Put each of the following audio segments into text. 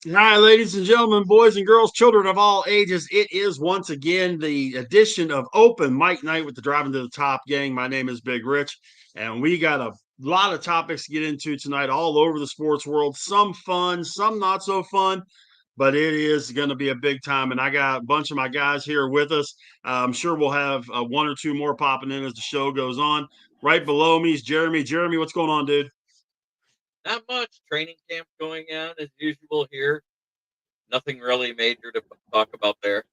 Hi, ladies and gentlemen, boys and girls, children of all ages. It is once again the edition of Open Mic Night with the Driving to the Top gang. My name is Big Rich, and we got a lot of topics to get into tonight all over the sports world. Some fun, some not so fun, but it is going to be a big time. And I got a bunch of my guys here with us. I'm sure we'll have one or two more popping in as the show goes on. Right below me is Jeremy. Jeremy, what's going on, dude? Not much. Training camp going on as usual here. Nothing really major to talk about there.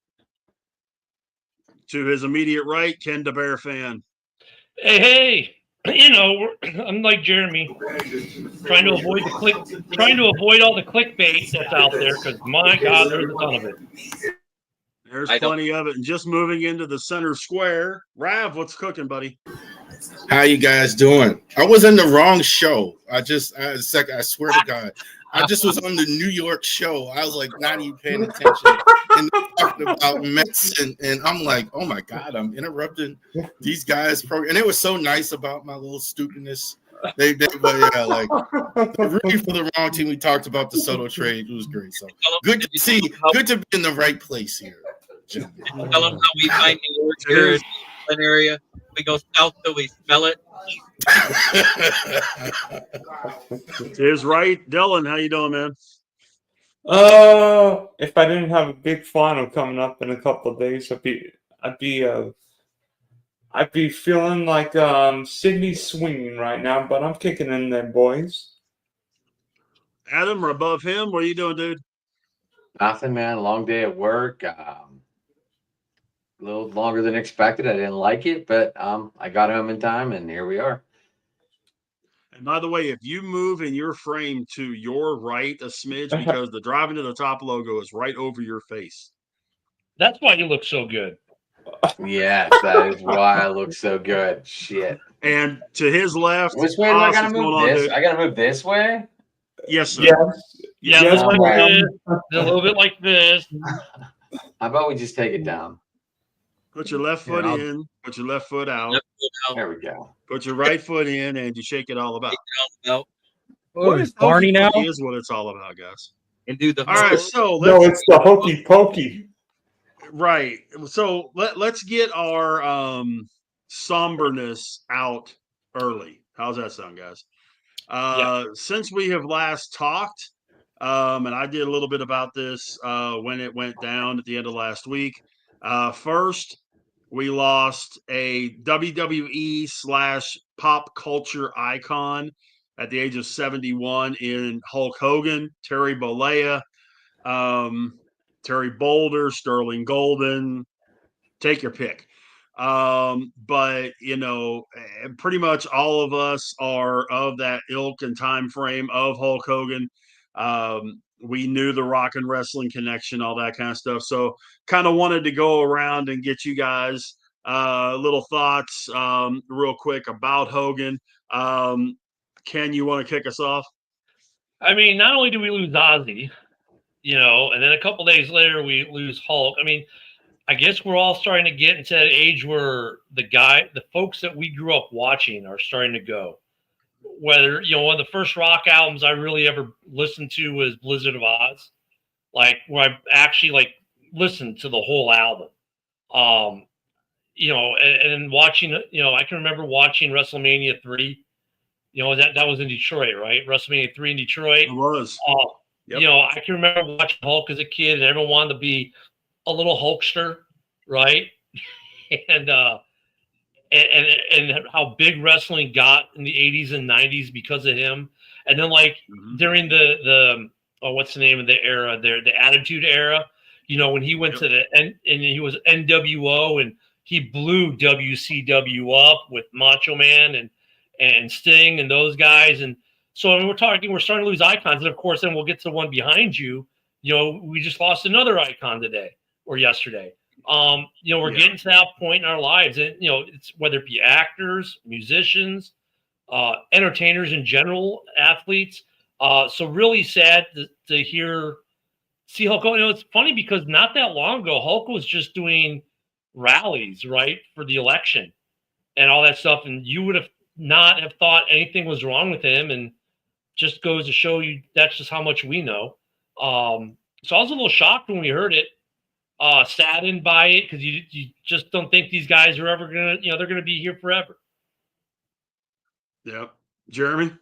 To his immediate right, Ken the Bear fan. Hey, I'm like Jeremy, trying to avoid all the clickbait that's out there because my God, there's a ton of it. There's plenty of it. And just moving into the center square, Rav, what's cooking, buddy? How you guys doing? I was in the wrong show. I swear to God, I just was on the New York show. I was like not even paying attention and talking about medicine, and I'm like, oh my God, I'm interrupting these guys' program. And it was so nice about my little stupidness. But yeah, like rooting for the wrong team. We talked about the Soto trade. It was great. So good to see. Good to be in the right place here. Tell them how we find New York here in the area. We go south till we smell it. Is right, Dylan. How you doing, man? If I didn't have a big final coming up in a couple of days, I'd be feeling like Sydney's swinging right now, but I'm kicking in there, boys. Adam, or above him, what are you doing, dude? Nothing, man. Long day at work. A little longer than expected. I didn't like it, but I got home in time, and here we are. And by the way, if you move in your frame to your right a smidge, because the Driving to the Top logo is right over your face. That's why you look so good. Yes, that is why I look so good. Shit. And to his left, which way do I gotta move this? I gotta move this way? Yes, sir. Yeah, Yes, a little bit like this. How about we just take it down? Put your left foot in, put your left foot out. There we go. Put your right foot in, and you shake it all about. What is Barney now? Is what it's all about, guys. And do the all right. So it's the hokey pokey. Right. So let's get our somberness out early. How's that sound, guys? Since we have last talked, and I did a little bit about this when it went down at the end of last week. First, we lost a WWE/pop culture icon at the age of 71 in Hulk Hogan, Terry Bollea, Terry Boulder, Sterling Golden, take your pick. But pretty much all of us are of that ilk and time frame of Hulk Hogan. We knew the rock and wrestling connection, all that kind of stuff. So kind of wanted to go around and get you guys little thoughts real quick about Hogan. Ken, you want to kick us off? I mean, not only do we lose Ozzy, and then a couple days later we lose Hulk. I mean, I guess we're all starting to get into that age where the folks that we grew up watching are starting to go. Whether, one of the first rock albums I really ever listened to was Blizzard of Oz, like where I actually listened to the whole album. And watching, I can remember watching WrestleMania 3. That was in Detroit, right? WrestleMania 3 in Detroit. It was. Yep. I can remember watching Hulk as a kid, and everyone wanted to be a little Hulkster, right? and how big wrestling got in the 80s and 90s because of him. And then during the what's the name of the era there, the Attitude Era, when he went to and he was NWO and he blew WCW up with Macho Man and Sting and those guys. And so we're starting to lose icons. And of course, then we'll get to the one behind you. We just lost another icon today or yesterday. We're getting to that point in our lives, and it's whether it be actors, musicians, entertainers in general, athletes. So really sad to see Hulk Hogan. It's funny because not that long ago, Hulk was just doing rallies, right, for the election and all that stuff, and you would have not have thought anything was wrong with him, and just goes to show you that's just how much we know. So I was a little shocked when we heard it, saddened by it, because you just don't think these guys are ever gonna, they're gonna be here forever. Yep. Jeremy?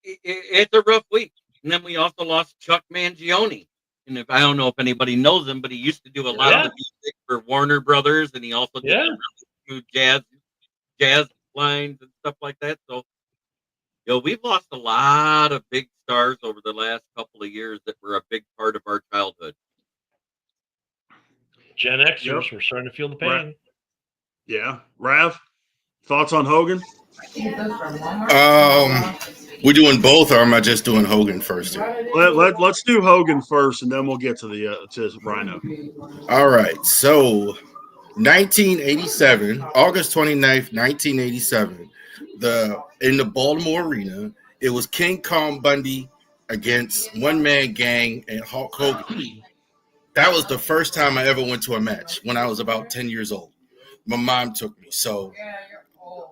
It's a rough week. And then we also lost Chuck Mangione. And I don't know if anybody knows him, but he used to do a lot of the music for Warner Brothers, and he also did a few jazz lines and stuff like that. So, we've lost a lot of big stars over the last couple of years that were a big part of our childhood. Gen Xers, we're starting to feel the pain. Yeah. Rav, thoughts on Hogan? We're doing both, or am I just doing Hogan first? Let's do Hogan first, and then we'll get to the to Rhino. All right. So, 1987, August 29th, 1987, in the Baltimore Arena, it was King Kong Bundy against One Man Gang and Hulk Hogan. That was the first time I ever went to a match when I was about 10 years old. My mom took me. So,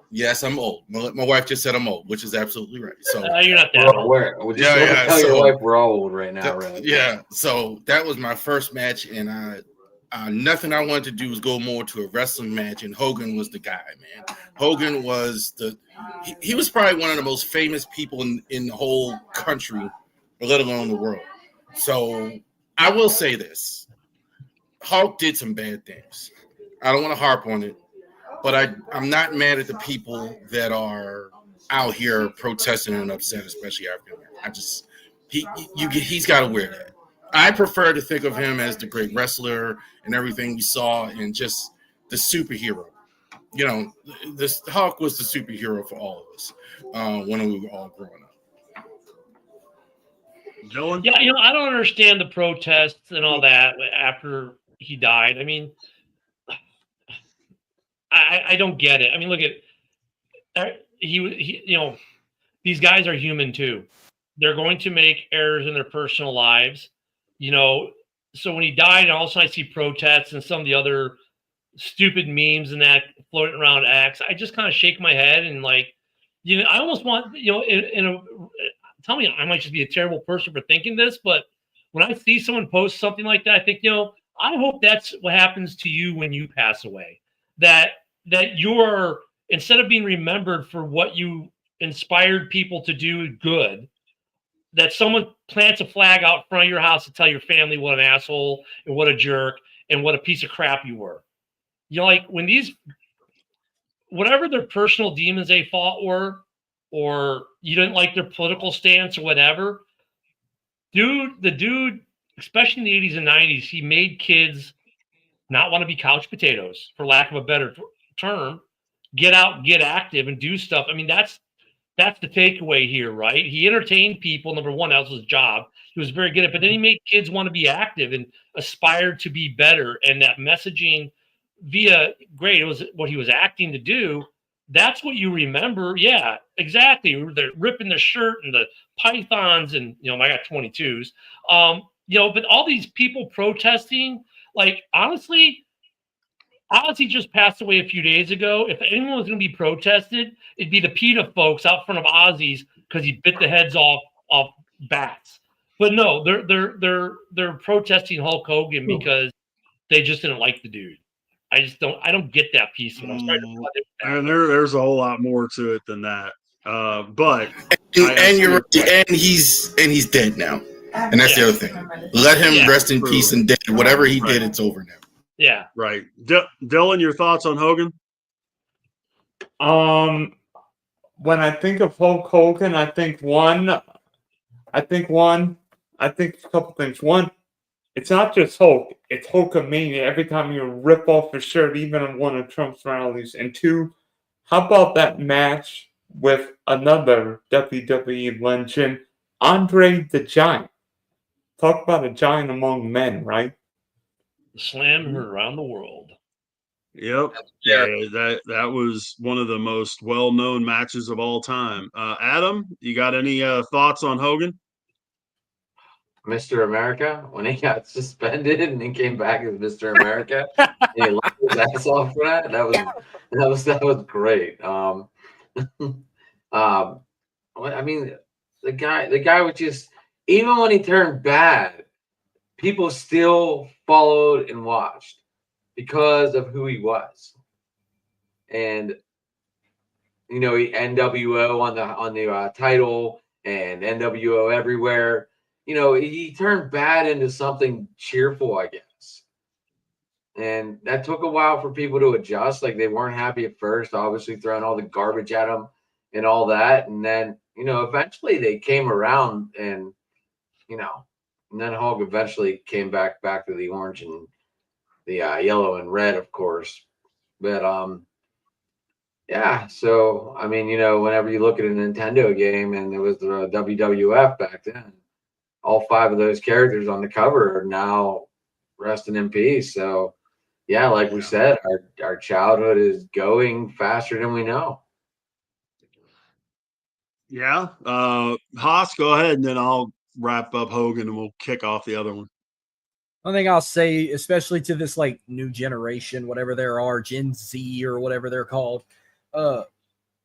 yes, I'm old. My wife just said I'm old, which is absolutely right. So you're not that old. Tell your wife we're all old right now, right? Yeah. So that was my first match, and nothing I wanted to do was go more to a wrestling match, and Hogan was the guy, man. Hogan was he was probably one of the most famous people in the whole country, let alone the world. So I will say this. Hulk did some bad things. I don't want to harp on it, but I'm not mad at the people that are out here protesting and upset, especially African Americans. He's got to wear that. I prefer to think of him as the great wrestler and everything we saw, and just the superhero. This Hulk was the superhero for all of us when we were all growing up. Dylan? Yeah, I don't understand the protests and all that after he died. I mean, I don't get it. I mean, look at he these guys are human too. They're going to make errors in their personal lives, So when he died, and all of a sudden I see protests and some of the other stupid memes and that floating around X, I just kind of shake my head and I almost want, tell me I might just be a terrible person for thinking this, but when I see someone post something like that, I think, I hope that's what happens to you when you pass away. That you're, instead of being remembered for what you inspired people to do good, that someone plants a flag out front of your house to tell your family what an asshole and what a jerk and what a piece of crap you were. When whatever their personal demons they fought were, or you didn't like their political stance or whatever, the dude, especially in the 80s and 90s, he made kids not want to be couch potatoes, for lack of a better term, get out, get active, and do stuff. I mean, that's the takeaway here, right? He entertained people. Number one, that was his job. He was very good at it, but then he made kids want to be active and aspire to be better. And that messaging it was what he was acting to do. That's what you remember. Yeah, exactly. They're ripping the shirt and the pythons and, I got 22s. But all these people protesting, honestly just passed away a few days ago. If anyone was going to be protested, it'd be the PETA folks out front of Ozzy's because he bit the heads off bats. But no, they're protesting Hulk Hogan because they just didn't like the dude. I don't get that piece. When I'm starting to and there's a whole lot more to it than that. But he's dead now, and that's the other thing. Let him rest in peace and dead. Whatever he did, it's over now. Yeah. Right. Dylan, your thoughts on Hogan? When I think of Hulk Hogan, I think a couple things. One, it's not just Hulk, it's Hulkamania every time you rip off his shirt, even in one of Trump's rallies. And two, how about that match with another WWE legend, Andre the Giant? Talk about a giant among men, right? Slam heard around the world. Yep. Yeah, that was one of the most well-known matches of all time. Adam, you got any thoughts on Hogan? Mr. America, when he got suspended and then came back as Mr. America, and he locked his ass off for that. That was great. I mean, the guy was just even when he turned bad, people still followed and watched because of who he was. And he NWO on the title and NWO everywhere. He turned bad into something cheerful, I guess. And that took a while for people to adjust. Like, they weren't happy at first, obviously throwing all the garbage at him and all that. And then, eventually they came around, and then Hulk eventually came back to the orange and the yellow and red, of course. But yeah. So I mean, whenever you look at a Nintendo game and it was the WWF back then, all 5 of those characters on the cover are now resting in peace. So yeah, like we said, our childhood is going faster than we know. Yeah. Haas, go ahead, and then I'll wrap up Hogan and we'll kick off the other one. One thing I'll say, especially to this like new generation, whatever there are, Gen Z or whatever they're called,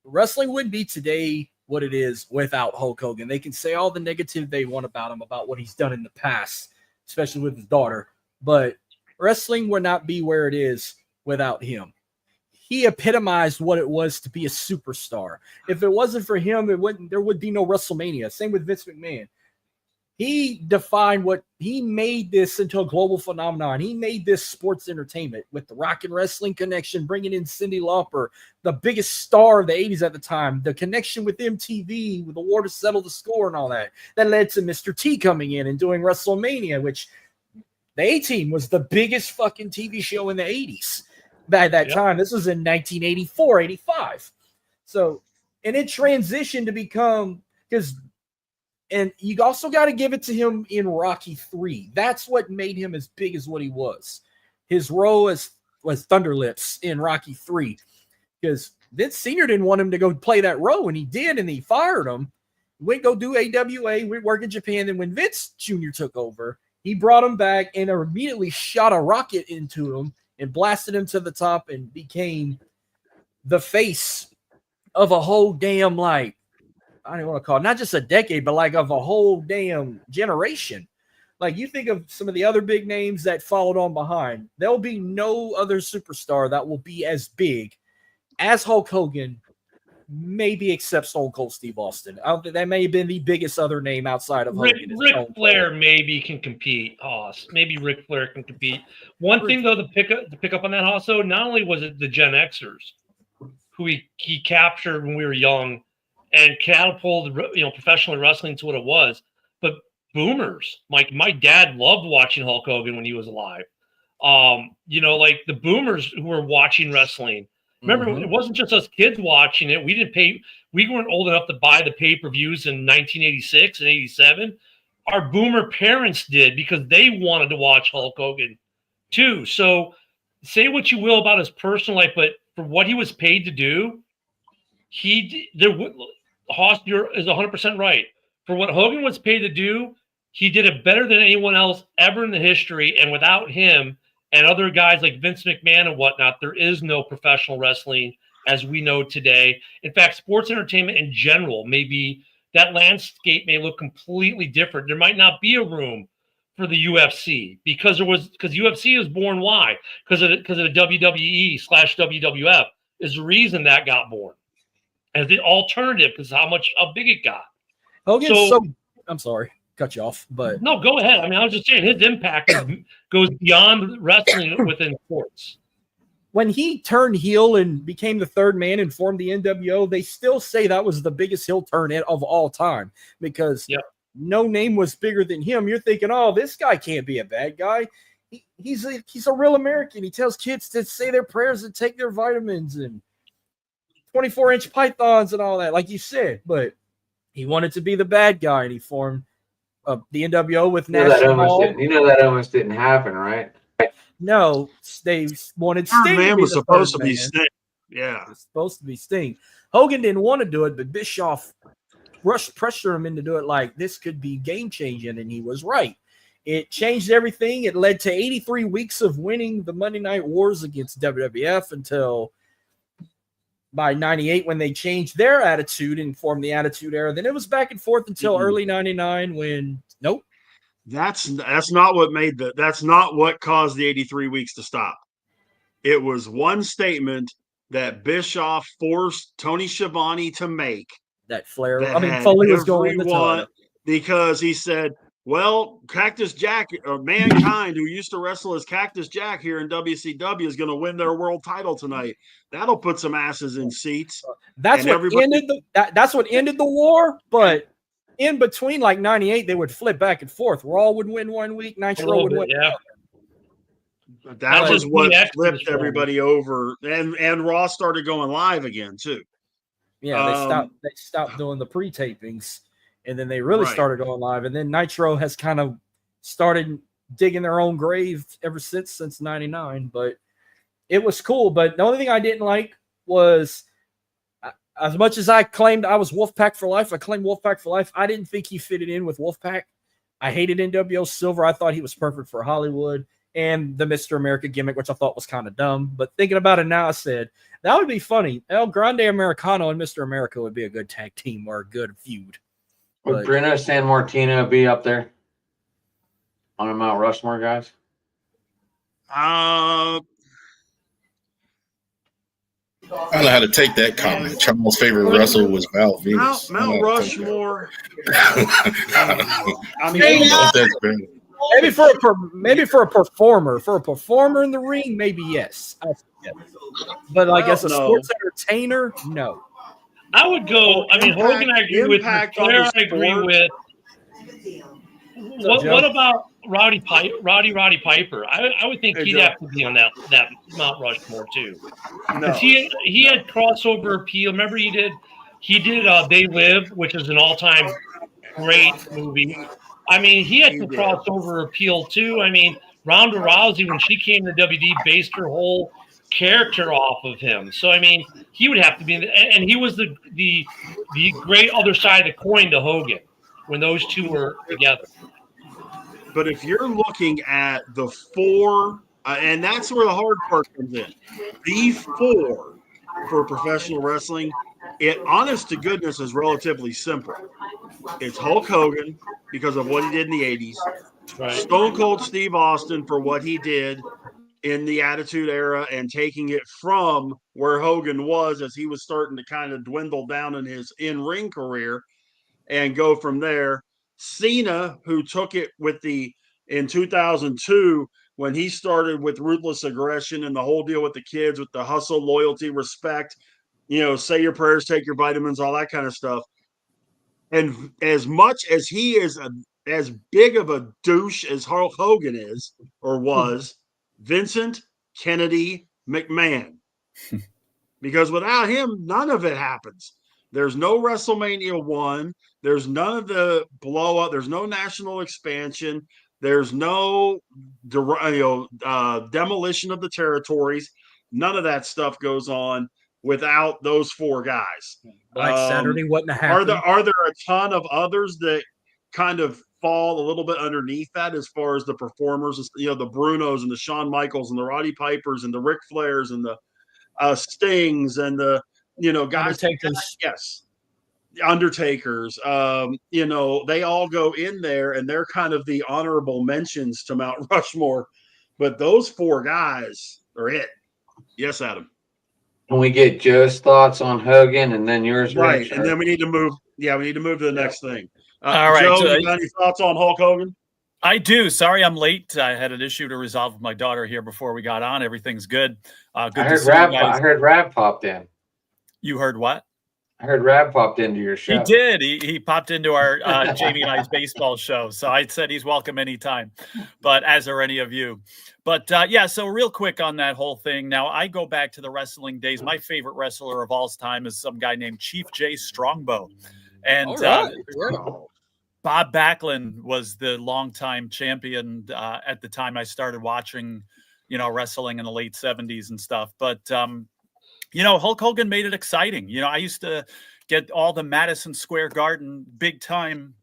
wrestling wouldn't be today what it is without Hulk Hogan. They can say all the negative they want about him, about what he's done in the past, especially with his daughter, but wrestling would not be where it is without him. He epitomized what it was to be a superstar. If it wasn't for him, there would be no WrestleMania. Same with Vince McMahon. He defined he made this into a global phenomenon. He made this sports entertainment with the rock and wrestling connection, bringing in Cyndi Lauper, the biggest star of the 80s at the time, the connection with MTV, with the war to settle the score and all that. That led to Mr. T coming in and doing WrestleMania, which the A-Team was the biggest fucking TV show in the 80s by that time. This was in 1984, 85. So, and it transitioned to become, and you also got to give it to him in Rocky 3. That's what made him as big as what he was. His role was Thunderlips in Rocky 3. Because Vince Sr. didn't want him to go play that role, and he did, and he fired him. Went go do AWA, went work in Japan. Then when Vince Jr. took over, he brought him back and immediately shot a rocket into him and blasted him to the top and became the face of a whole damn, I don't want to call it not just a decade, but of a whole damn generation. Like, you think of some of the other big names that followed on behind. There'll be no other superstar that will be as big as Hulk Hogan, maybe except Stone Cold Steve Austin. I don't think that may have been the biggest other name outside of Hogan. Ric Flair maybe can compete. Hoss, maybe Ric Flair can compete. One thing though, to pick up on that, also, not only was it the Gen Xers who he captured when we were young and catapulted, professional wrestling to what it was, but boomers. My dad loved watching Hulk Hogan when he was alive. Like the boomers who were watching wrestling. Remember, it wasn't just us kids watching it. We weren't old enough to buy the pay-per-views in 1986 and 87. Our boomer parents did because they wanted to watch Hulk Hogan too. So say what you will about his personal life, but for what he was paid to do, Hoss is 100% right. For what Hogan was paid to do, he did it better than anyone else ever in the history. And without him and other guys like Vince McMahon and whatnot, there is no professional wrestling as we know today. In fact, sports entertainment in general, that landscape may look completely different. There might not be a room for the UFC because UFC was born. Why? Because of the WWE/WWF is the reason that got born as the alternative because how big it got. I'm sorry, cut you off, but no, go ahead. I mean, I was just saying his impact goes beyond wrestling within sports. When he turned heel and became the third man and formed the NWO, they still say that was the biggest heel turn of all time because no name was bigger than him. You're thinking, oh, this guy can't be a bad guy. He's a real American. He tells kids to say their prayers and take their vitamins and 24-inch pythons and all that, like you said. But he wanted to be the bad guy, and he formed the NWO with National Hall. That almost didn't happen, right? No, they wanted Sting. Man was supposed to be Sting. Yeah, it's supposed to be Sting. Hogan didn't want to do it, but Bischoff pressured him into do it. Like, this could be game changing, and he was right. It changed everything. It led to 83 weeks of winning the Monday Night Wars against WWF until by 98 when they changed their attitude and formed the Attitude Era. Then it was back and forth until early 99 when nope. That's not what caused the 83 weeks to stop. It was one statement that Bischoff forced Tony Schiavone to make. That Flair. That I mean, Foley was going to tell because he said, well, Cactus Jack or Mankind, who used to wrestle as Cactus Jack here in WCW, is going to win their world title tonight. That'll put some asses in seats. That's what ended the war. But in between, like 98, they would flip back and forth. Raw would win one week, Nitro would win. Yeah. That was what flipped everybody over, and Raw started going live again too. Yeah, they stopped doing the pre-tapings, and then they really started going live. And then Nitro has kind of started digging their own grave ever since '99. But it was cool. But the only thing I didn't like was, as much as I claimed I was Wolfpack for life, I claimed Wolfpack for life. I didn't think he fitted in with Wolfpack. I hated NWO Silver. I thought he was perfect for Hollywood. And the Mr. America gimmick, which I thought was kind of dumb. But thinking about it now, I said, that would be funny. El Grande Americano and Mr. America would be a good tag team or a good feud. Would Bruno Sammartino be up there on a Mount Rushmore, guys? I don't know how to take that comment. Charles' favorite wrestler was Val Venus. Mount Rushmore. I mean, I don't know if that's bad. Maybe for a performer in the ring, maybe yes. But like as a sports entertainer, no. I would go. I mean, Hogan, I agree with. Flair, I agree with. What about Roddy Piper? I would think he'd have to be on that Mount Rushmore too. No. He had crossover appeal. Remember he did They Live, which is an all-time great movie. I mean, he had some crossover appeal too. I mean, Ronda Rousey, when she came to WWE, based her whole character off of him. So I mean, he would have to be, and he was the great other side of the coin to Hogan when those two were together. But if you're looking at the four, and that's where the hard part comes in, the four for professional wrestling, it honest to goodness is relatively simple. It's Hulk Hogan because of what he did in the 80s. Right. Stone Cold Steve Austin for what he did in the Attitude Era and taking it from where Hogan was as he was starting to kind of dwindle down in his in-ring career and go from there. Cena, who took it in 2002 when he started with Ruthless Aggression and the whole deal with the kids, with the hustle, loyalty, respect, say your prayers, take your vitamins, all that kind of stuff. And as much as he is as big of a douche as Hulk Hogan is or was, Vincent Kennedy McMahon. Because without him, none of it happens. There's no WrestleMania 1. There's none of the blow up. There's no national expansion. There's no demolition of the territories. None of that stuff goes on without those four guys. Like Saturday wouldn't happen. Are there a ton of others that kind of fall a little bit underneath that as far as the performers, the Brunos and the Shawn Michaels and the Roddy Pipers and the Ric Flairs and the Stings and the guys? Undertakers. Yes. Undertakers. They all go in there and they're kind of the honorable mentions to Mount Rushmore. But those four guys are it. Yes, Adam. Can we get Joe's thoughts on Hogan and then yours? Right. Rich? And then we need to move. Yeah, we need to move to the next thing. All right. Joe, you got any thoughts on Hulk Hogan? I do. Sorry, I'm late. I had an issue to resolve with my daughter here before we got on. Everything's good. Good I to heard see you guys. I heard Rab popped in. You heard what? I heard Rab popped into your show. He did. He popped into our Jamie and I's baseball show. So I said he's welcome anytime, but as are any of you. But so real quick on that whole thing. Now, I go back to the wrestling days. My favorite wrestler of all time is some guy named Chief J. Strongbow. And Bob Backlund was the longtime champion at the time I started watching, wrestling in the late 70s and stuff. But Hulk Hogan made it exciting. I used to get all the Madison Square Garden big time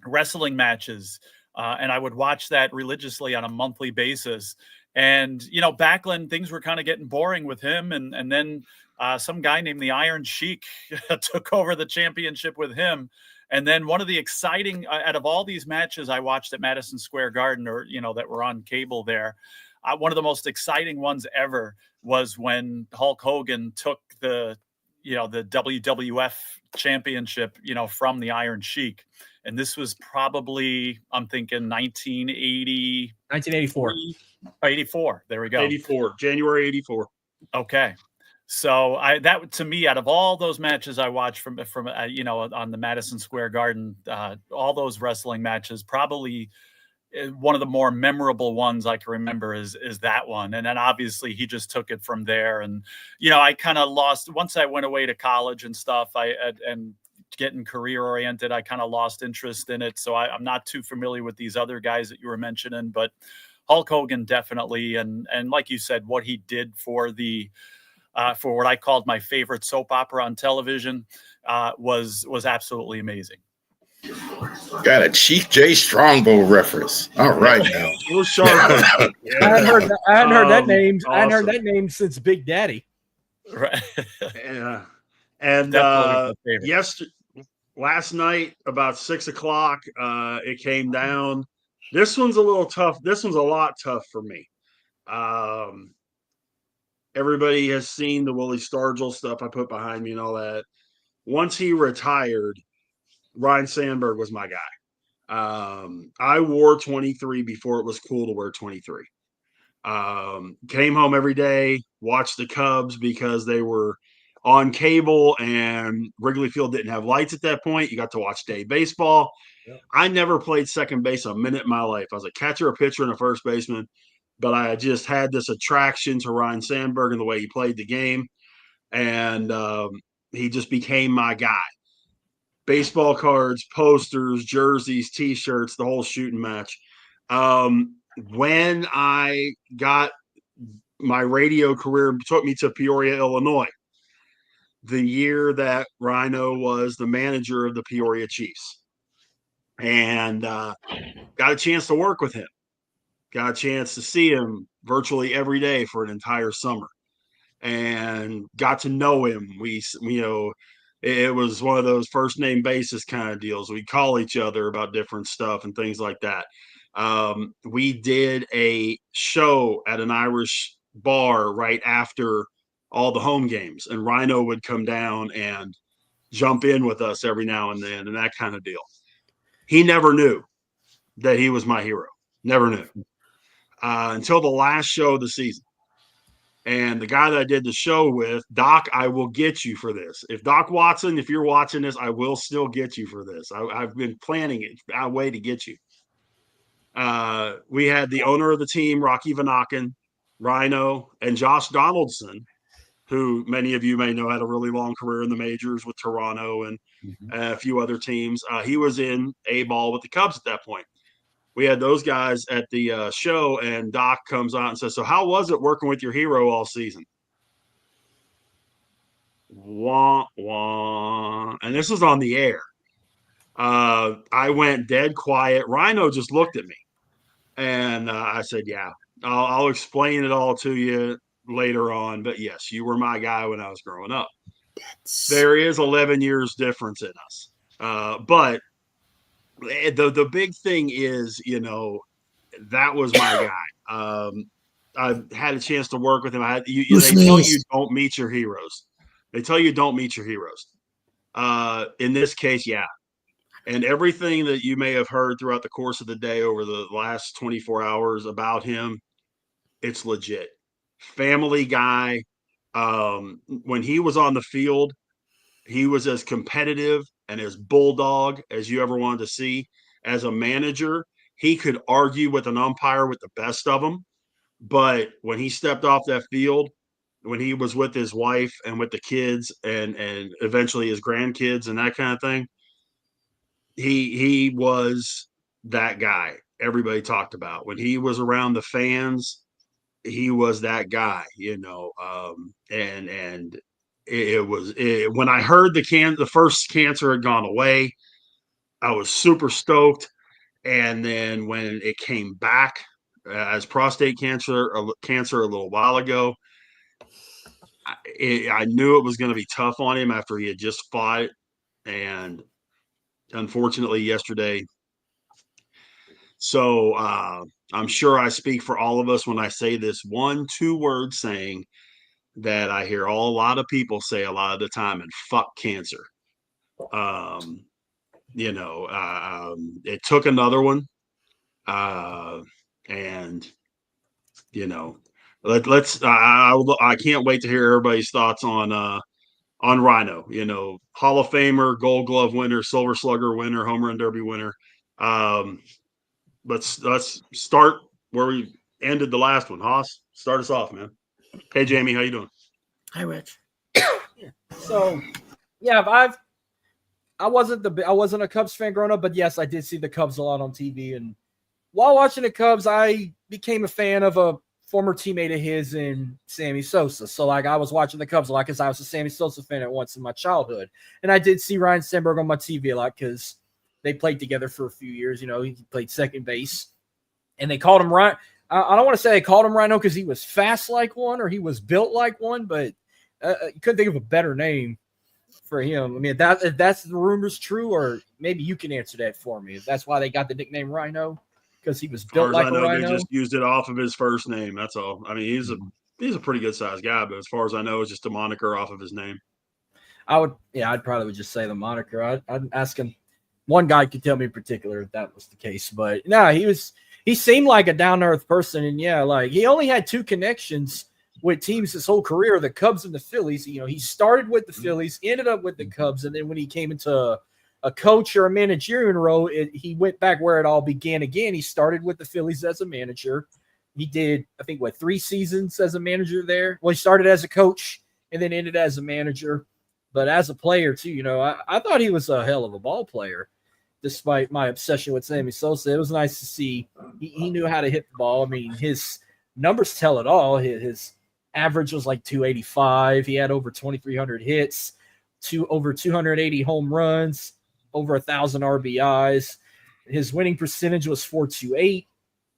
wrestling matches. And I would watch that religiously on a monthly basis. And, Backlund, things were kind of getting boring with him. And then some guy named the Iron Sheik took over the championship with him. And then one of the exciting, out of all these matches I watched at Madison Square Garden, or, that were on cable there, one of the most exciting ones ever was when Hulk Hogan took the WWF championship, from the Iron Sheik. And this was probably, I'm thinking 1984. 84. There we go. 84, January 84. Okay. So that to me, out of all those matches I watched from on the Madison Square Garden, all those wrestling matches, probably one of the more memorable ones I can remember is that one. And then obviously he just took it from there. And I kind of lost once I went away to college and stuff. And getting career oriented, I kind of lost interest in it. So I'm not too familiar with these other guys that you were mentioning, but Hulk Hogan definitely, and like you said, what he did for the for what I called my favorite soap opera on television was absolutely amazing. Got a Chief J Strongbow reference. All right now. We're sharp. I hadn't heard that name. Awesome. I hadn't heard that name since Big Daddy. Right. Yeah. And last night about 6:00, it came down. This one's a little tough. This one's a lot tough for me. Everybody has seen the Willie Stargell stuff I put behind me and all that. Once he retired, Ryne Sandberg was my guy. I wore 23 before it was cool to wear 23. Came home every day, watched the Cubs because they were on cable and Wrigley Field didn't have lights at that point. You got to watch day baseball. Yeah. I never played second base a minute in my life. I was a catcher, a pitcher, and a first baseman. But I just had this attraction to Ryne Sandberg and the way he played the game. And he just became my guy. Baseball cards, posters, jerseys, T-shirts, the whole shooting match. When I got my radio career, took me to Peoria, Illinois, the year that Rhino was the manager of the Peoria Chiefs. And got a chance to work with him. Got a chance to see him virtually every day for an entire summer and got to know him. It was one of those first name basis kind of deals. We call each other about different stuff and things like that. We did a show at an Irish bar right after all the home games, and Rhino would come down and jump in with us every now and then and that kind of deal. He never knew that he was my hero. Never knew. Until the last show of the season. And the guy that I did the show with, Doc, I will get you for this. If Doc Watson, if you're watching this, I will still get you for this. I've been planning it a way to get you. We had the owner of the team, Rocky Vanaken, Rhino, and Josh Donaldson, who many of you may know had a really long career in the majors with Toronto and a few other teams. He was in A-ball with the Cubs at that point. We had those guys at the show, and Doc comes out and says, "So how was it working with your hero all season?" Wah, wah. And this was on the air. I went dead quiet. Rhino just looked at me. And I said, yeah, I'll explain it all to you later on. But yes, you were my guy when I was growing up. There is 11 years difference in us. But the big thing is, that was my guy. I had a chance to work with him. They tell you don't meet your heroes. They tell you don't meet your heroes. In this case, yeah. And everything that you may have heard throughout the course of the day over the last 24 hours about him, it's legit. Family guy. When he was on the field, he was as competitive and as bulldog as you ever wanted to see. As a manager, he could argue with an umpire with the best of them. But when he stepped off that field, when he was with his wife and with the kids and eventually his grandkids and that kind of thing, he was that guy everybody talked about. When he was around the fans, he was that guy, and when I heard the first cancer had gone away, I was super stoked. And then when it came back as prostate cancer a little while ago, I knew it was going to be tough on him after he had just fought, and unfortunately yesterday. So I'm sure I speak for all of us when I say this 1-2 word saying that I hear a lot of people say a lot of the time, and fuck cancer. It took another one, and let's. I can't wait to hear everybody's thoughts on Rhino. Hall of Famer, Gold Glove winner, Silver Slugger winner, Home Run Derby winner. Let's start where we ended the last one. Haas, start us off, man. Hey, Jamie, how you doing? Hi, Rich. So, yeah, I wasn't a Cubs fan growing up, but yes, I did see the Cubs a lot on TV. And while watching the Cubs, I became a fan of a former teammate of his in Sammy Sosa. So, like, I was watching the Cubs a lot because I was a Sammy Sosa fan at once in my childhood. And I did see Ryne Sandberg on my TV a lot because they played together for a few years. He played second base. And they called him Ryne. I don't want to say they called him Rhino because he was fast like one or he was built like one, but you couldn't think of a better name for him. I mean, if that's the rumors true, or maybe you can answer that for me. If that's why they got the nickname Rhino, because he was built like a rhino. They just used it off of his first name. That's all. I mean, he's a pretty good sized guy, but as far as I know, it's just a moniker off of his name. I'd probably just say the moniker. I'd ask him. One guy could tell me in particular if that was the case, but no, he seemed like a down to earth person, and yeah, like he only had 2 connections with teams his whole career, the Cubs and the Phillies. He started with the Phillies, ended up with the Cubs, and then when he came into a coach or a managerial role, he went back where it all began again. He started with the Phillies as a manager. He did, I think, 3 seasons as a manager there. Well, he started as a coach and then ended as a manager. But as a player, too, I thought he was a hell of a ball player, despite my obsession with Sammy Sosa. It was nice to see he knew how to hit the ball. I mean, his numbers tell it all. His average was like 285. He had over 2,300 hits, over 280 home runs, over 1,000 RBIs. His winning percentage was .428.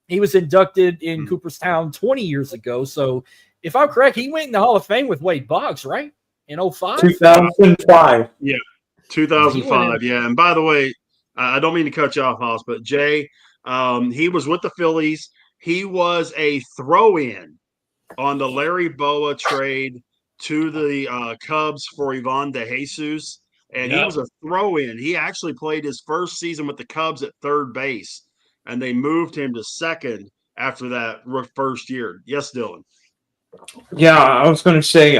He was inducted in Cooperstown 20 years ago. So if I'm correct, he went in the Hall of Fame with Wade Boggs, right? In 05? 2005. Yeah, 2005. Yeah. And by the way, I don't mean to cut you off, Hoss, but Jay, he was with the Phillies. He was a throw-in on the Larry Boa trade to the Cubs for Ivan DeJesus. And he was a throw-in. He actually played his first season with the Cubs at third base, and they moved him to second after that first year. Yes, Dylan. Yeah, I was going to say,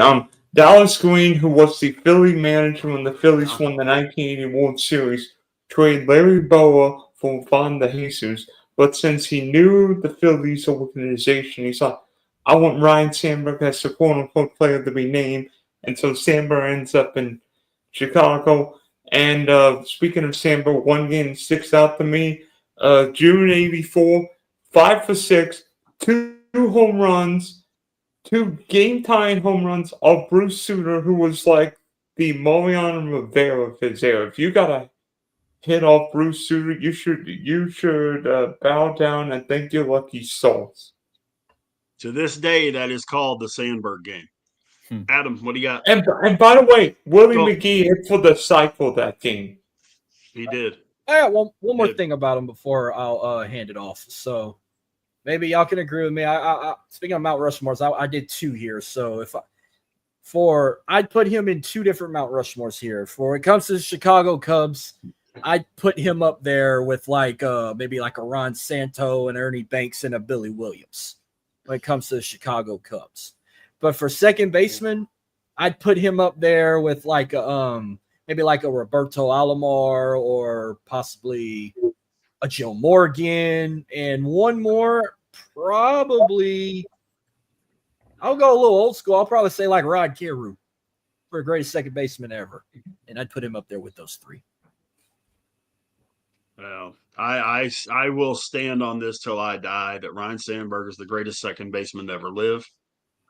Dallas Green, who was the Philly manager when the Phillies won the 1980 World Series, traded Larry Boa for Ivan DeJesus. But since he knew the Phillies organization, he thought, I want Ryne Sandberg as the quote-unquote player to be named. And so Sandberg ends up in Chicago. And speaking of Sandberg, one game sticks out to me. June 84, 5 for 6, 2 home runs, 2 game-tying home runs of Bruce Sutter, who was like the Mariano Rivera of his era. If you got a hit off Bruce Sutter, you should bow down and thank your lucky souls. To this day, that is called the Sandberg game. Adam, what do you got? And by the way, Willie McGee hit for the cycle that game. He did. I got one more thing about him before I'll hand it off. So maybe y'all can agree with me. I speaking of Mount Rushmores, I did 2 here. So I'd put him in 2 different Mount Rushmores here. For when it comes to the Chicago Cubs, I'd put him up there with maybe like a Ron Santo and Ernie Banks and a Billy Williams when it comes to the Chicago Cubs. But for second baseman, I'd put him up there with maybe like a Roberto Alomar or possibly a Joe Morgan, and one more, probably, I'll go a little old school. I'll probably say like Rod Carew for the greatest second baseman ever. And I'd put him up there with those 3. Well, I will stand on this till I die that Ryne Sandberg is the greatest second baseman to ever live.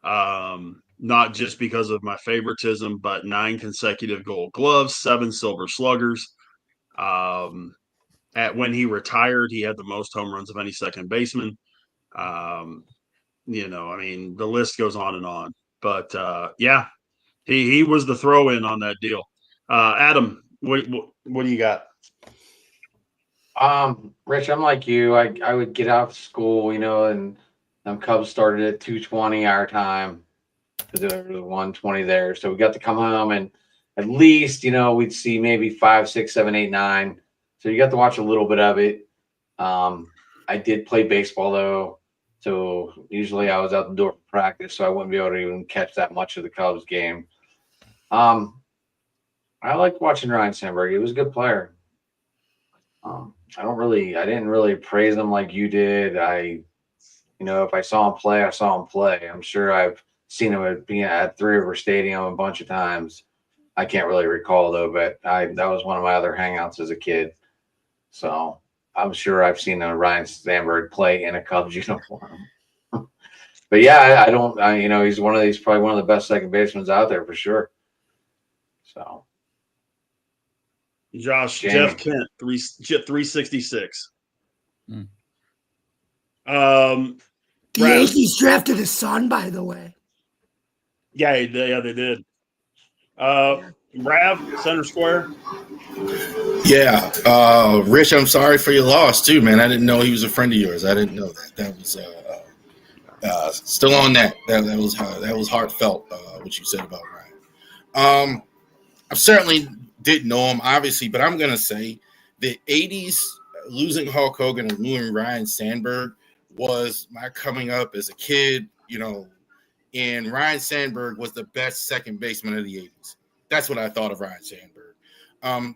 Not just because of my favoritism, but 9 consecutive Gold Gloves, 7 Silver Sluggers. When he retired, he had the most home runs of any second baseman. I mean, the list goes on and on. But yeah, he was the throw in on that deal. Adam, what do you got? Rich, I'm like you. I would get out of school, and them Cubs started at 2:20 our time because there was 1:20 there. So we got to come home and at least, we'd see maybe 5, 6, 7, 8, 9. So you got to watch a little bit of it. I did play baseball though. So usually I was out the door for practice, so I wouldn't be able to even catch that much of the Cubs game. I liked watching Ryne Sandberg. He was a good player. I didn't really praise him like you did. If I saw him play, I saw him play. I'm sure I've seen him at Three River Stadium a bunch of times. I can't really recall though, but that was one of my other hangouts as a kid. So I'm sure I've seen Ryne Sandberg play in a Cubs uniform. But yeah, he's probably one of the best second basemen out there for sure. So. Josh, Jamie. Jeff Kent, 366. The Yankees drafted his son, by the way. Yeah, they did. Rav, center square. Yeah, Rich, I'm sorry for your loss too, man. I didn't know he was a friend of yours. I didn't know that. That was still on that. That was heartfelt. What you said about Ryan. I certainly didn't know him, obviously, but I'm gonna say the '80s losing Hulk Hogan and losing Ryne Sandberg was my coming up as a kid. And Ryne Sandberg was the best second baseman of the '80s. That's what I thought of Ryne Sandberg.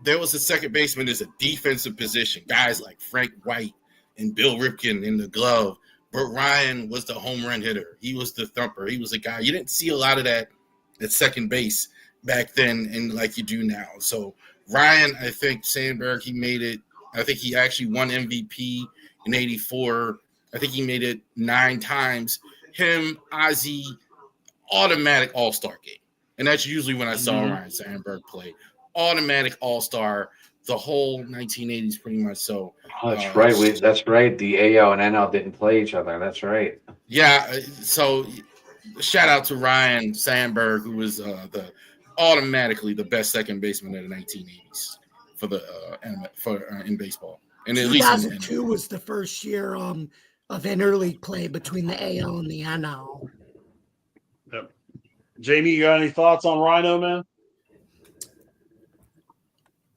There was a second baseman as a defensive position, guys like Frank White and Bill Ripken in the glove. But Ryan was the home run hitter. He was the thumper. He was a guy. You didn't see a lot of that at second base back then and like you do now. So Ryan, I think Sandberg, he made it. I think he actually won MVP in '84. I think he made it 9 times. Him, Ozzie, automatic all-star game. And that's usually when I saw Ryne Sandberg play. Automatic all-star the whole 1980s pretty much. So that's right. That's right. The AL and NL didn't play each other. That's right. Yeah. So shout out to Ryne Sandberg, who was automatically the best second baseman of the 1980s in baseball. And at least 2002 was the first year of interleague play between the AL and the NL. Yep. Jamie, you got any thoughts on Rhino, man?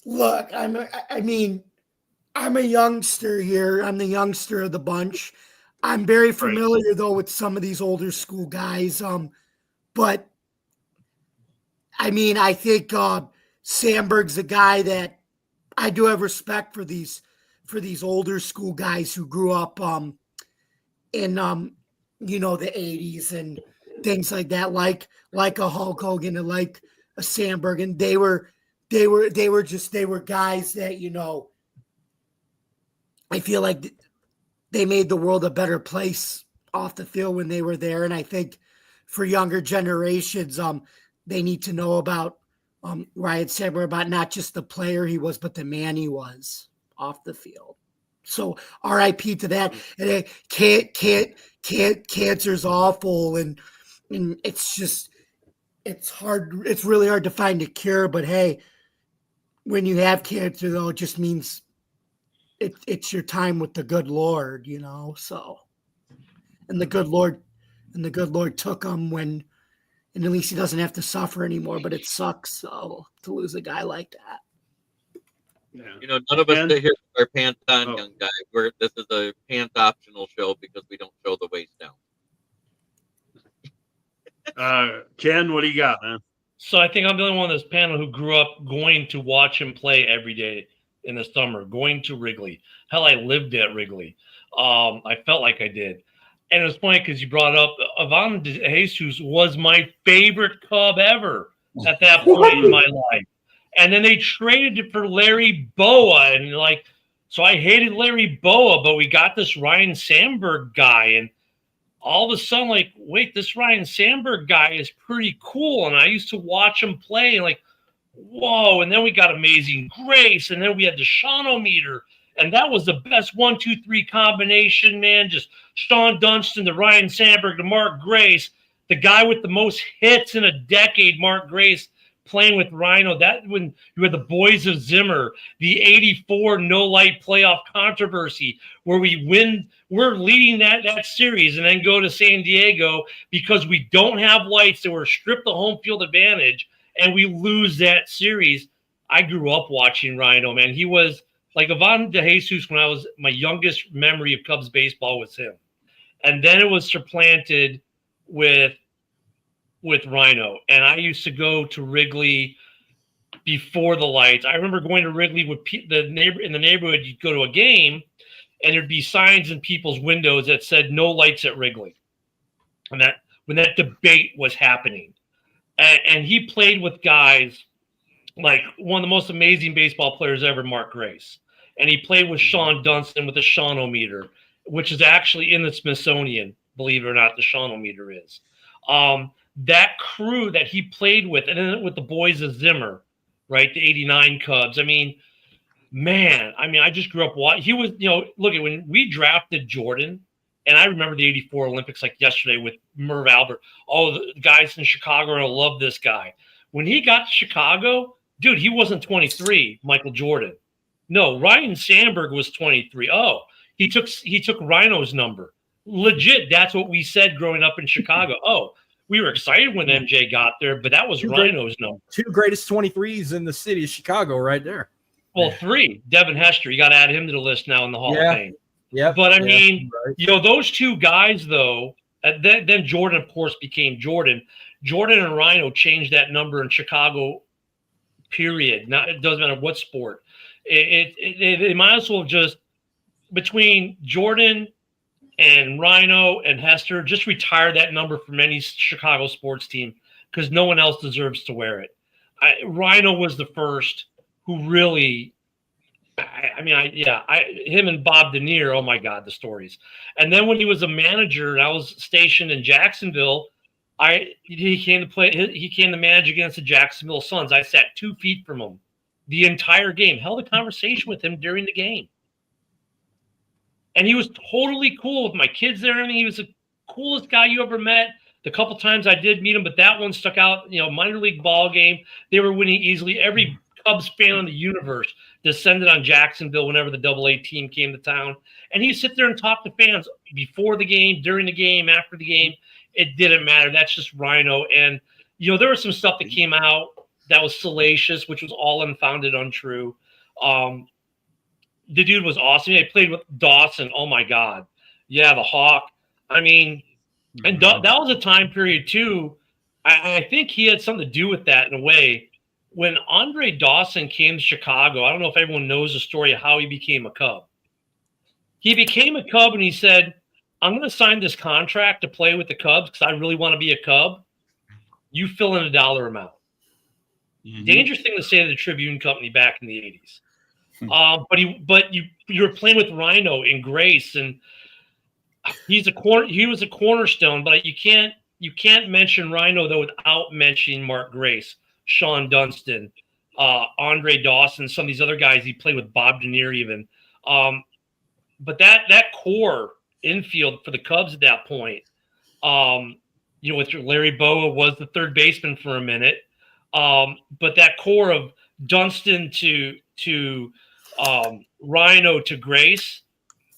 Look, I'm a youngster here. I'm the youngster of the bunch. I'm very familiar though with some of these older school guys. But I think Sandberg's a guy that I do have respect for these older school guys who grew up in the 80s and things like that, like a Hulk Hogan and like a Sandberg, and they were guys that I feel like they made the world a better place off the field when they were there. And I think for younger generations, they need to know about Ryne Sandberg, about not just the player he was, but the man he was off the field. So R.I.P. to that. And cancer's awful, and it's hard. It's really hard to find a cure. But hey, when you have cancer, though, it just means it's your time with the good Lord, So, and the good Lord took him when, and at least he doesn't have to suffer anymore. But it sucks to lose a guy like that. Yeah. None of us sit here with our pants on, young guy. This is a pants optional show because we don't show the waist down. Ken, what do you got, man? So I think I'm the only one on this panel who grew up going to watch him play every day in the summer, going to Wrigley. Hell, I lived at Wrigley. I felt like I did. And it was funny because you brought up Ivan De Jesus was my favorite Cub ever at that point in my life. And then they traded it for Larry Boa. And so I hated Larry Boa, but we got this Ryne Sandberg guy. And all of a sudden, wait, this Ryne Sandberg guy is pretty cool. And I used to watch him play and whoa. And then we got Amazing Grace. And then we had the Shawnometer. And that was the best 1, 2, 3 combination, man. Just Sean Dunston, the Ryne Sandberg, the Mark Grace. the guy with the most hits in a decade, Mark Grace, playing with Rhino. That when you had the Boys of Zimmer, the 84 no light playoff controversy, where we're leading that series and then go to San Diego because we don't have lights, so we're stripped the home field advantage and we lose that series. I grew up watching Rhino, man. He was like Ivan DeJesus when I was my youngest memory of Cubs baseball was him. And then it was supplanted with Rhino. And I used to go to Wrigley before the lights. I remember going to Wrigley with in the neighborhood. You'd go to a game and there'd be signs in people's windows that said no lights at Wrigley. And that when that debate was happening. And he played with guys like one of the most amazing baseball players ever, Mark Grace. And he played with Sean Dunston with the Sean-O-meter, which is actually in the Smithsonian, believe it or not, the Sean-O-meter is. That crew that he played with, and then with the Boys of Zimmer, right, the 89 Cubs. I mean, man, I just grew up watching. He was, look at when we drafted Jordan, and I remember the 84 Olympics like yesterday with Merv Albert. All the guys in Chicago are going to love this guy. When he got to Chicago, dude, he wasn't 23, Michael Jordan. No, Ryan Sandberg was 23. Oh, he took Rhino's number. Legit, that's what we said growing up in Chicago. Oh, we were excited when MJ got there, but that was Rhino's number. 2 greatest 23s in the city of Chicago right there. Well, 3. Devin Hester. You got to add him to the list now in the Hall of Fame. Yeah. But, I mean, those 2 guys, though, then Jordan, of course, became Jordan. Jordan and Rhino changed that number in Chicago, period. It doesn't matter what sport. They might as well just, between Jordan and Rhino and Hester, just retire that number from any Chicago sports team because no one else deserves to wear it. Rhino was the first who really, him and Bob Denier, oh my God, the stories. And then when he was a manager and I was stationed in Jacksonville, he came to manage against the Jacksonville Suns. I sat 2 feet from him the entire game, held a conversation with him during the game. And he was totally cool with my kids there. He was the coolest guy you ever met. The couple times I did meet him, but that one stuck out. Minor league ball game. They were winning easily. Every Cubs fan in the universe descended on Jacksonville whenever the AA team came to town. And he'd sit there and talk to fans before the game, during the game, after the game. It didn't matter. That's just Rhino. And, there was some stuff that came out that was salacious, which was all unfounded, untrue. The dude was awesome. He played with Dawson. Oh, my God. Yeah, the Hawk. And that was a time period, too. I think he had something to do with that in a way. When Andre Dawson came to Chicago, I don't know if everyone knows the story of how he became a Cub. He became a Cub and he said, I'm going to sign this contract to play with the Cubs because I really want to be a Cub. You fill in a dollar amount. Mm-hmm. Dangerous thing to say to the Tribune Company back in the 80s. But you were playing with Rhino and Grace, and he was a cornerstone. But you can't mention Rhino though without mentioning Mark Grace, Sean Dunston, Andre Dawson, some of these other guys he played with, Bob Denier even. But that core infield for the Cubs at that point, with Larry Bowa was the third baseman for a minute, but that core of Dunston to Rhino to Grace,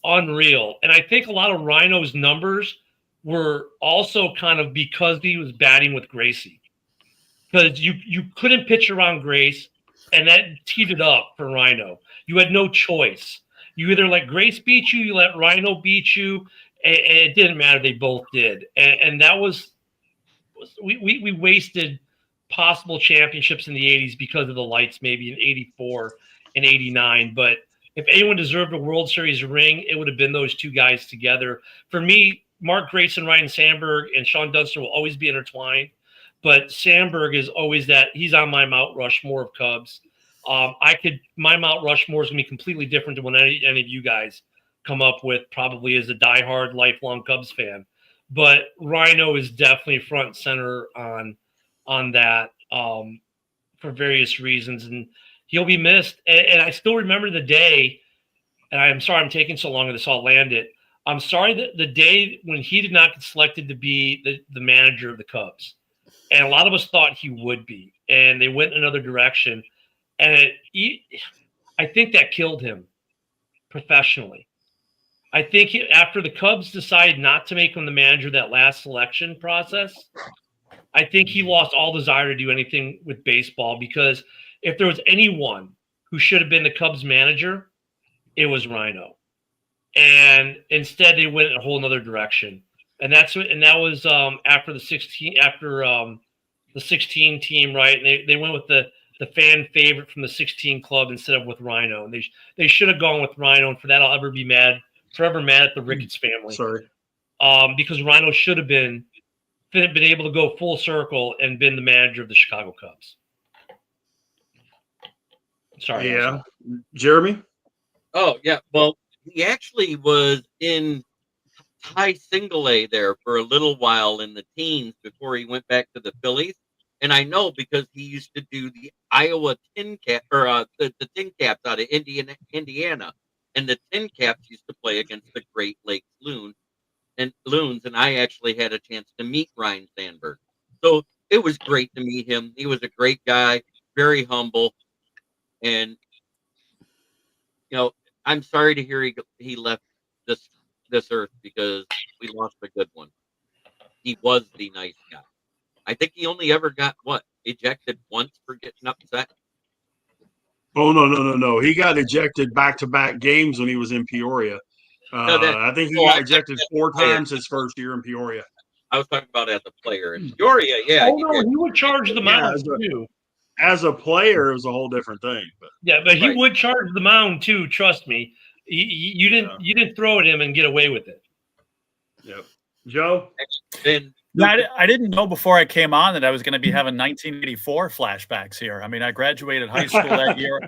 unreal. And I think a lot of Rhino's numbers were also kind of because he was batting with Gracie, because you couldn't pitch around Grace, and that teed it up for Rhino. You had no choice. You either let Grace beat you let Rhino beat you, and it didn't matter. They both did, and that was we wasted possible championships in the 80s because of the lights, maybe in 84 and 89. But if anyone deserved a World Series ring, it would have been those 2 guys together. For me, Mark Grace and Ryan Sandberg and Sean Dunston will always be intertwined. But Sandberg is always he's on my Mount Rushmore of Cubs. My Mount Rushmore is going to be completely different than what any of you guys come up with, probably as a diehard, lifelong Cubs fan. But Rhino is definitely front and center on that for various reasons, and he'll be missed. And I still remember the day, and I'm sorry I'm taking so long to this, I'll land it. I'm sorry that the day when he did not get selected to be the manager of the Cubs, and a lot of us thought he would be, and they went another direction, and I think that killed him professionally. I think after the Cubs decided not to make him the manager that last selection process, I think he lost all desire to do anything with baseball, because if there was anyone who should have been the Cubs manager, it was Ryno. And instead they went a whole other direction. And that was after the 16 team, right? And they went with the fan favorite from the 16 club instead of with Ryno. And they should have gone with Ryno, and for that I'll ever be forever mad at the Ricketts family. Sorry. Because Ryno should have been able to go full circle and been the manager of the Chicago Cubs. Sorry. Yeah. Jeremy? Oh, yeah. Well, he actually was in high single A there for a little while in the teens before he went back to the Phillies. And I know because he used to do the Iowa Tin Cap, or the Tin Caps out of Indiana. And the Tin Caps used to play against the Great Lakes Loons. And I actually had a chance to meet Ryne Sandberg. So it was great to meet him. He was a great guy, very humble. And, you know, I'm sorry to hear he left this earth, because we lost a good one. He was the nice guy. I think he only ever got, ejected once for getting upset? Oh, no. He got ejected back-to-back games when he was in Peoria. I think he got ejected 4 times his first year in Peoria. I was talking about as a player in Peoria, yeah. Oh, no, he would charge the mound, too. As a player, it was a whole different thing. But he would charge the mound, too, trust me. You didn't throw at him and get away with it. Yep. Joe? I didn't know before I came on that I was going to be having 1984 flashbacks here. I mean, I graduated high school that year.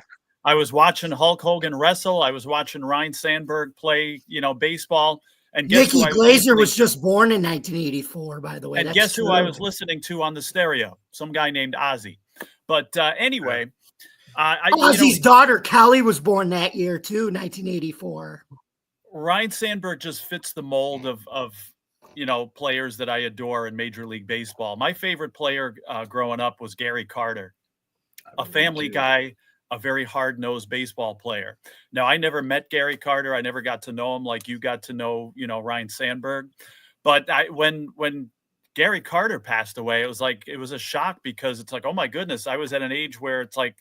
I was watching Hulk Hogan wrestle. I was watching Ryne Sandberg play, baseball. And Nikki Glazer was just born in 1984, by the way. And guess who I was listening to on the stereo? Some guy named Ozzy. But anyway, Ozzy's daughter Kelly was born that year too, 1984. Ryne Sandberg just fits the mold of players that I adore in Major League Baseball. My favorite player growing up was Gary Carter, a family guy, a very hard-nosed baseball player. Now, I never met Gary Carter. I never got to know him like you got to know, Ryne Sandberg. But when Gary Carter passed away, it was a shock, because it's like, oh my goodness, I was at an age where it's like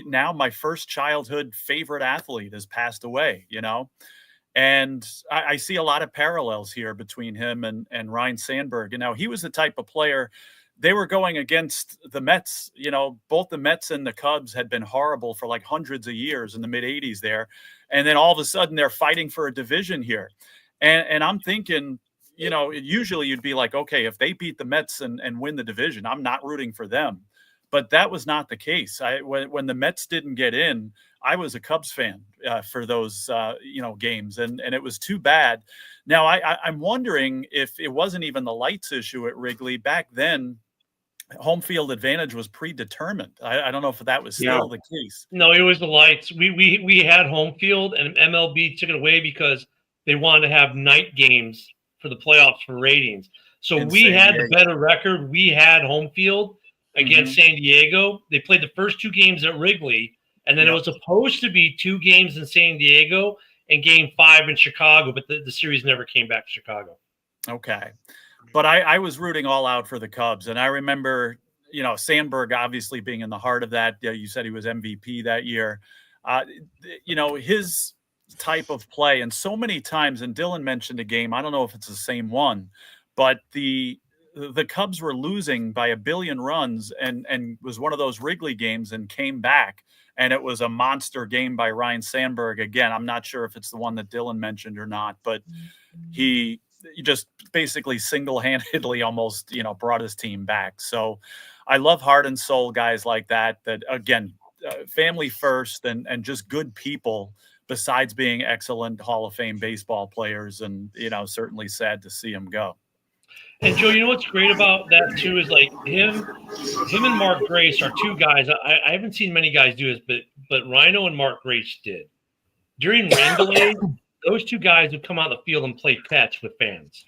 now my first childhood favorite athlete has passed away, And I see a lot of parallels here between him and Ryne Sandberg. And now he was the type of player, they were going against the Mets. Both the Mets and the Cubs had been horrible for like hundreds of years in the mid 80s there. And then all of a sudden they're fighting for a division here. And I'm thinking, usually you'd be like, okay, if they beat the Mets and win the division, I'm not rooting for them. But that was not the case. When the Mets didn't get in, I was a Cubs fan for those, games, and it was too bad. Now, I'm wondering if it wasn't even the lights issue at Wrigley back then. Home field advantage was predetermined. I don't know if that was still the case. No, it was the lights. We had home field, and MLB took it away because they wanted to have night games for the playoffs for ratings. So we had the better record. We had home field against San Diego. They played the first 2 games at Wrigley, and then it was supposed to be 2 games in San Diego and game 5 in Chicago, but the series never came back to Chicago. Okay. But I was rooting all out for the Cubs. And I remember, Sandberg obviously being in the heart of that. You said he was MVP that year. His type of play, and so many times, and Dylan mentioned a game, I don't know if it's the same one, but the Cubs were losing by 1 billion runs and was one of those Wrigley games and came back. And it was a monster game by Ryne Sandberg. Again, I'm not sure if it's the one that Dylan mentioned or not, but he just basically single-handedly almost, brought his team back. So I love heart and soul guys like that again, family first and just good people, besides being excellent Hall of Fame baseball players. And, certainly sad to see him go. And Joe, what's great about that too is like him and Mark Grace are 2 guys. I haven't seen many guys do this, but Ryno and Mark Grace did. During rain delay, those two guys would come out of the field and play catch with fans.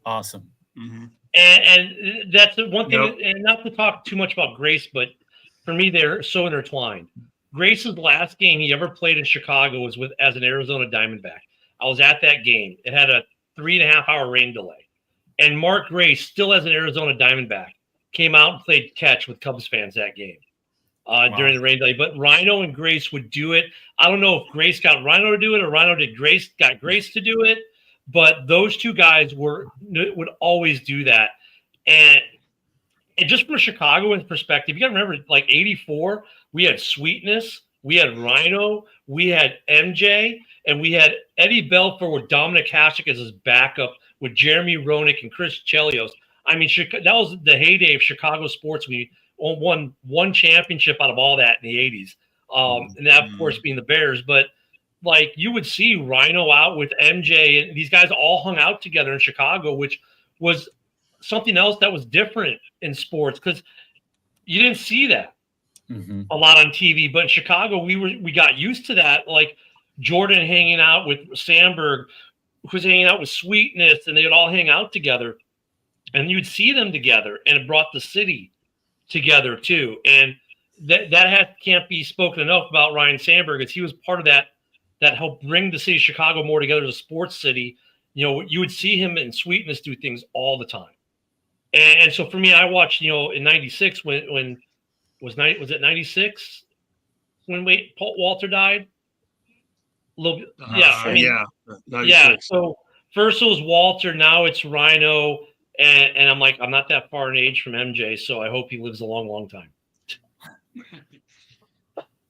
Awesome. Mm-hmm. And that's the one thing. Yep. And not to talk too much about Grace, but for me, they're so intertwined. Grace's last game he ever played in Chicago was as an Arizona Diamondback. I was at that game. It had a 3.5-hour rain delay. And Mark Grace, still as an Arizona Diamondback, came out and played catch with Cubs fans that game during the rain delay. But Rhino and Grace would do it. I don't know if Grace got Rhino to do it or Rhino got Grace to do it. But those two guys would always do that. And just from a Chicagoan perspective, you got to remember, like 84, we had Sweetness, we had Rhino, we had MJ, and we had Eddie Belfour with Dominic Hasek as his backup with Jeremy Roenick and Chris Chelios. I mean, that was the heyday of Chicago sports. We won one championship out of all that in the 80s. And that, of course, being the Bears. But, like, you would see Rhino out with MJ, and these guys all hung out together in Chicago, which was something else that was different in sports because you didn't see that a lot on TV. But in Chicago, we got used to that. Like Jordan hanging out with Sandberg, who was hanging out with Sweetness, and they'd all hang out together. And you'd see them together, and it brought the city together too. And that can't be spoken enough about Ryne Sandberg, as he was part of that helped bring the city of Chicago more together as a sports city. You know, you would see him and Sweetness do things all the time. And so for me, I watched, in 96 when was it 96 when Walter died? Yeah. So first it was Walter, now it's Rhino, and I'm like, I'm not that far in age from MJ, so I hope he lives a long, long time.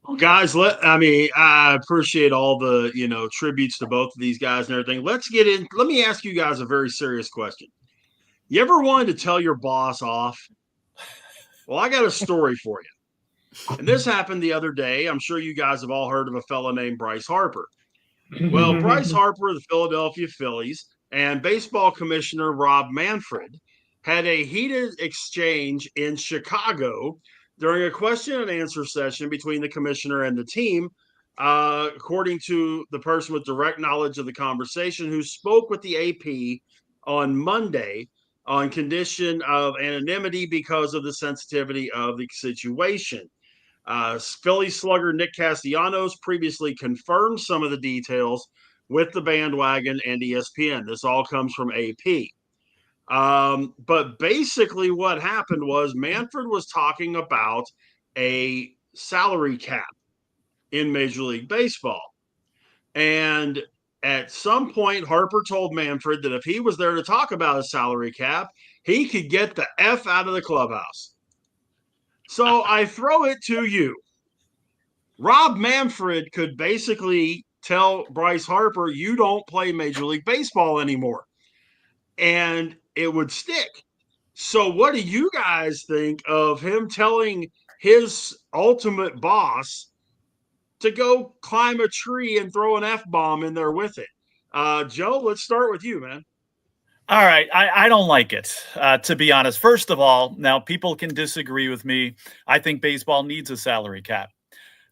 Well, guys, I appreciate all the tributes to both of these guys and everything. Let's get in. Let me ask you guys a very serious question. You ever wanted to tell your boss off? Well, I got a story for you. And this happened the other day. I'm sure you guys have all heard of a fellow named Bryce Harper. Well, Bryce Harper of the Philadelphia Phillies and baseball commissioner Rob Manfred had a heated exchange in Chicago during a question and answer session between the commissioner and the team, according to the person with direct knowledge of the conversation who spoke with the AP on Monday on condition of anonymity because of the sensitivity of the situation. Philly slugger Nick Castellanos previously confirmed some of the details with the bandwagon and ESPN. This all comes from AP. But basically what happened was Manfred was talking about a salary cap in Major League Baseball. And at some point, Harper told Manfred that if he was there to talk about a salary cap, he could get the F out of the clubhouse. So I throw it to you. Rob Manfred could basically tell Bryce Harper, you don't play Major League Baseball anymore. And it would stick. So what do you guys think of him telling his ultimate boss to go climb a tree and throw an F-bomb in there with it? Joe, let's start with you, man. All right. I don't like it, to be honest. First of all, now people can disagree with me. I think baseball needs a salary cap.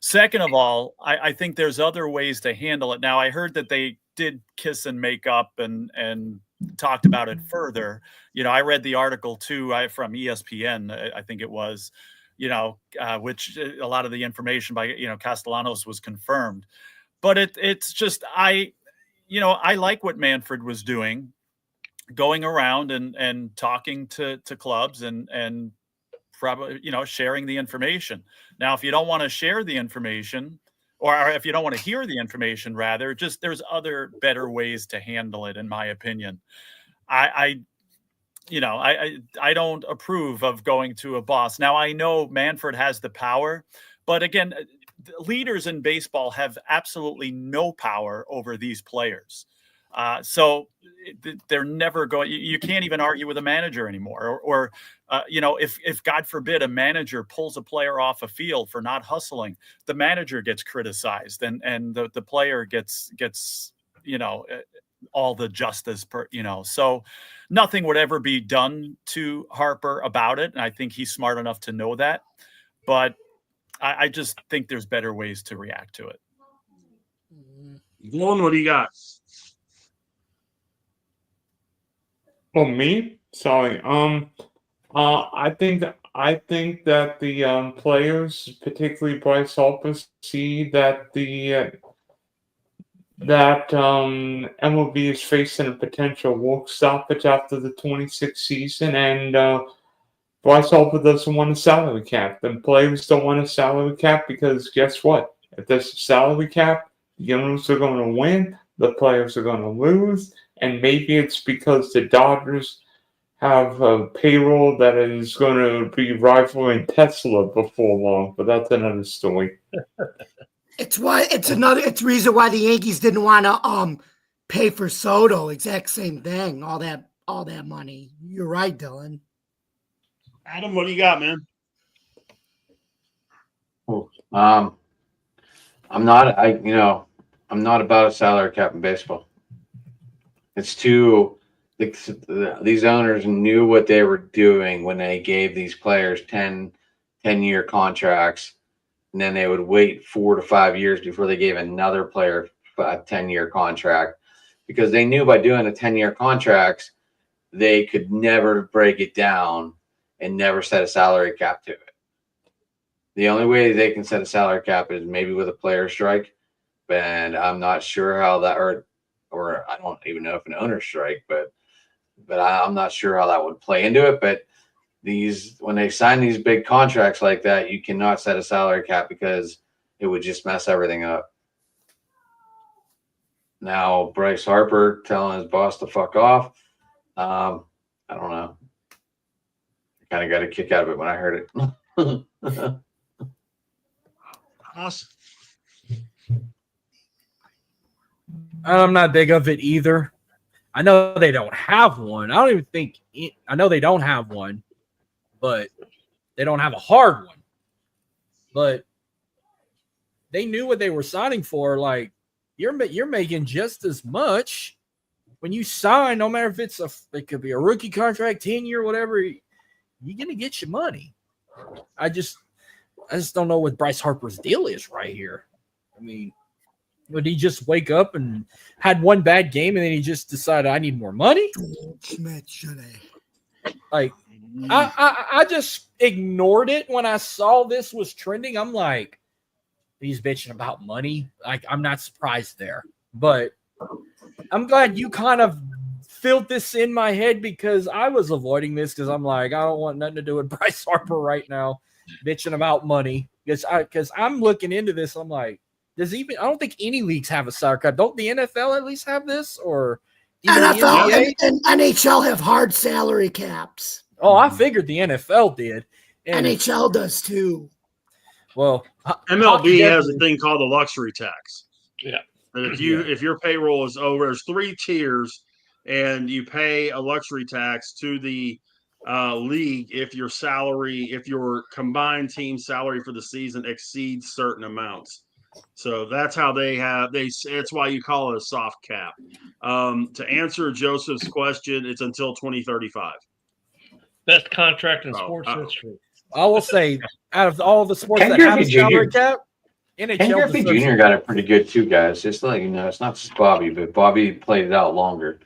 Second of all, I think there's other ways to handle it. Now, I heard that they did kiss and make up and talked about it further. I read the article too from ESPN, I think it was, which a lot of the information by, Castellanos was confirmed. But it's just, I like what Manfred was doing, going around and talking to clubs and probably, sharing the information. Now, if you don't want to share the information, or if you don't want to hear the information, rather, just there's other better ways to handle it, in my opinion. I don't approve of going to a boss. Now, I know Manfred has the power, but again, leaders in baseball have absolutely no power over these players. So they're never going. You can't even argue with a manager anymore. Or if God forbid a manager pulls a player off a field for not hustling, the manager gets criticized, and the player gets all the justice. So nothing would ever be done to Harper about it, and I think he's smart enough to know that. But I just think there's better ways to react to it. Dylan, what do you got? Oh, me? Sorry. I think that the players, particularly Bryce Harper, see that MLB is facing a potential work stoppage after the 26th season, and Bryce Harper doesn't want a salary cap. The players don't want a salary cap because guess what? If there's a salary cap, the owners are going to win, the players are going to lose, and maybe it's because the Dodgers have a payroll that is going to be rivaling Tesla before long, but that's another story. It's the reason why the Yankees didn't want to pay for Soto. Exact same thing. All that money. You're right, Dylan. Adam, what do you got, man? I'm not about a salary cap in baseball. It's these owners knew what they were doing when they gave these players 10-year contracts, and then they would wait 4 to 5 years before they gave another player a 10-year contract, because they knew by doing the 10-year contracts, they could never break it down and never set a salary cap to it. The only way they can set a salary cap is maybe with a player strike, and I'm not sure how that, or I don't even know if an owner strike, but I'm not sure how that would play into it. But when they sign these big contracts like that, you cannot set a salary cap because it would just mess everything up. Now, Bryce Harper telling his boss to fuck off, I don't know. I kind of got a kick out of it when I heard it. Awesome. I'm not big of it either. I know they don't have one. I know they don't have one, but they don't have a hard one. But they knew what they were signing for. Like, you're making just as much when you sign, no matter if it could be a rookie contract, 10-year, whatever, you're gonna get your money. I just don't know what Bryce Harper's deal is right here. I mean, would he just wake up and had one bad game and then he just decided I need more money? Like, I just ignored it when I saw this was trending. I'm like, he's bitching about money. Like, I'm not surprised there, but I'm glad you kind of filled this in my head, because I was avoiding this because I'm like, I don't want nothing to do with Bryce Harper right now, bitching about money. Because I'm looking into this. I'm like, I don't think any leagues have a salary cap. Don't the NFL at least have this, or NFL and NHL have hard salary caps? Oh, I figured the NFL did. And NHL does too. Well, MLB has a thing called the luxury tax. Yeah. And if your payroll is over, there's 3 tiers, and you pay a luxury tax to the league if your combined team salary for the season exceeds certain amounts. So that's how it's why you call it a soft cap. To answer Joseph's question, it's until 2035. Best contract in sports history. I will say, out of all the sports that have a salary cap, Ken Griffey Jr. got it pretty good too, guys. Just to let you know, it's not just Bobby, but Bobby played it out longer.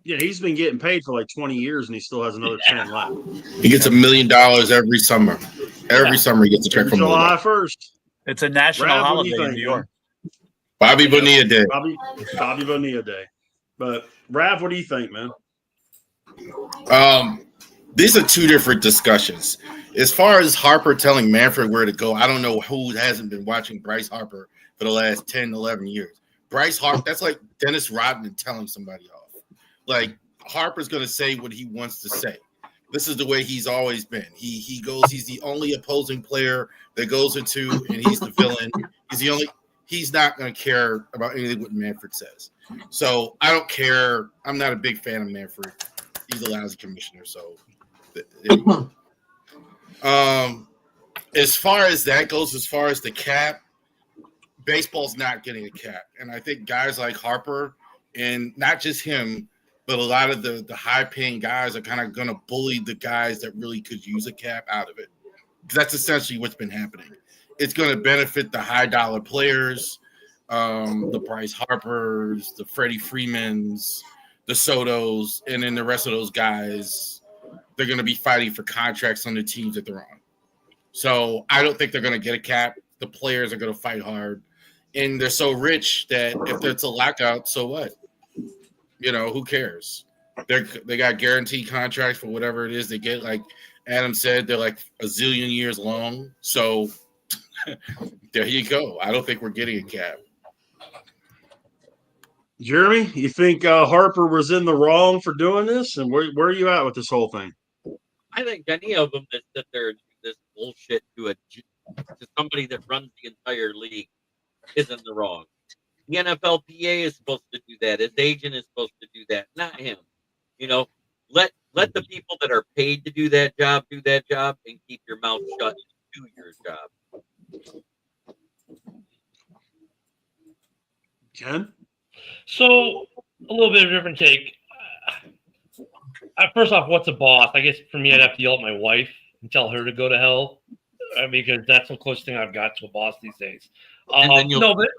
Yeah, he's been getting paid for like 20 years, and he still has another 10 left. He gets $1 million every summer. Every summer he gets a check from July 1st. It's a national holiday in New York. Bobby Bonilla Day. Bobby Bonilla Day. But Rav, what do you think, man? These are two different discussions. As far as Harper telling Manfred where to go, I don't know who hasn't been watching Bryce Harper for the last 10, 11 years. Bryce Harper, that's like Dennis Rodman telling somebody off. Like, Harper's going to say what he wants to say. This is the way he's always been. He's the only opposing player that goes into, and he's the villain. He's not going to care about anything what Manfred says. So I don't care. I'm not a big fan of Manfred. He's a lousy commissioner. So as far as that goes, as far as the cap, baseball's not getting a cap. And I think guys like Harper, and not just him, but a lot of the high-paying guys are kind of going to bully the guys that really could use a cap out of it. Because that's essentially what's been happening. It's going to benefit the high-dollar players, the Bryce Harpers, the Freddie Freemans, the Sotos, and then the rest of those guys, they're going to be fighting for contracts on the teams that they're on. So I don't think they're going to get a cap. The players are going to fight hard. And they're so rich that if it's a lockout, so what? Who cares? They got guaranteed contracts for whatever it is they get. Like Adam said, they're like a zillion years long. So there you go. I don't think we're getting a cap. Jeremy, you think Harper was in the wrong for doing this? And where are you at with this whole thing? I think any of them that sit there and do this bullshit to somebody that runs the entire league is in the wrong. The NFLPA is supposed to do that. His agent is supposed to do that, not him. Let the people that are paid to do that job, and keep your mouth shut and do your job. Ken? So a little bit of a different take. First off, what's a boss? I guess for me, I'd have to yell at my wife and tell her to go to hell, because that's the closest thing I've got to a boss these days. No, but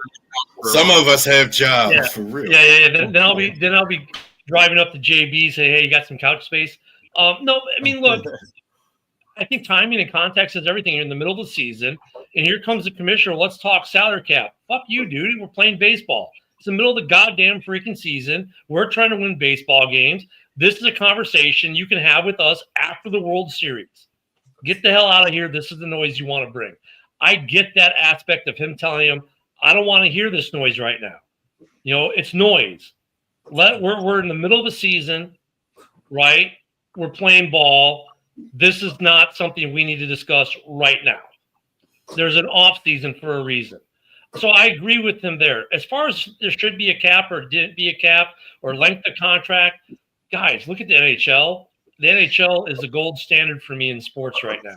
some of us have jobs for real. Yeah. Then I'll be driving up to JB, say, hey, you got some couch space? No, I mean, look, I think timing and context is everything. You're in the middle of the season, and here comes the commissioner. Let's talk salary cap. Fuck you, dude. We're playing baseball. It's the middle of the goddamn freaking season. We're trying to win baseball games. This is a conversation you can have with us after the World Series. Get the hell out of here. This is the noise you want to bring. I get that aspect of him telling him, I don't want to hear this noise right now. It's noise. We're in the middle of the season, right? We're playing ball. This is not something we need to discuss right now. There's an off season for a reason. So I agree with him there. As far as there should be a cap or didn't be a cap or length of contract, guys, look at the NHL. The NHL is the gold standard for me in sports right now.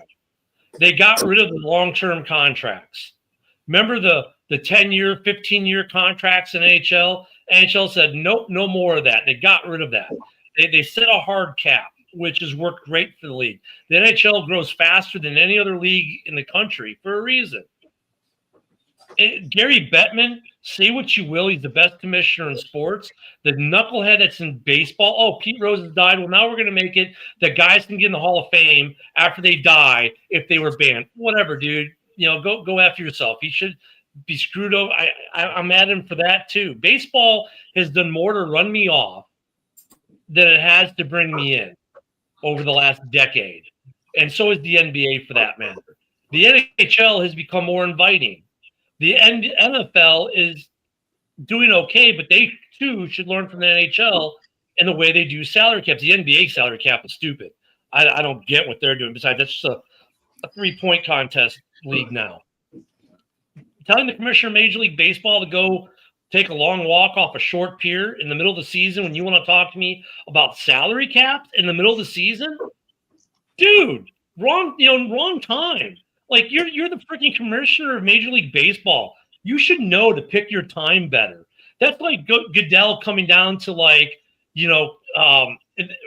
They got rid of the long-term contracts. Remember the 10-year, 15-year contracts in NHL? NHL said, nope, no more of that. They got rid of that. They set a hard cap, which has worked great for the league. The NHL grows faster than any other league in the country for a reason. Gary Bettman, say what you will, he's the best commissioner in sports. The knucklehead that's in baseball, oh, Pete Rose has died. Well, now we're going to make it that guys can get in the Hall of Fame after they die if they were banned. Whatever, dude. Go after yourself. He should be screwed over. I'm at him for that, too. Baseball has done more to run me off than it has to bring me in over the last decade. And so is the NBA, for that matter. The NHL has become more inviting. The NFL is doing okay, but they too should learn from the NHL and the way they do salary caps. The NBA salary cap is stupid. I don't get what they're doing. Besides, that's just a 3-point contest league now. Telling the commissioner of Major League Baseball to go take a long walk off a short pier in the middle of the season when you want to talk to me about salary caps in the middle of the season? Dude, wrong time. Like, you're the freaking commissioner of Major League Baseball. You should know to pick your time better. That's like Goodell coming down to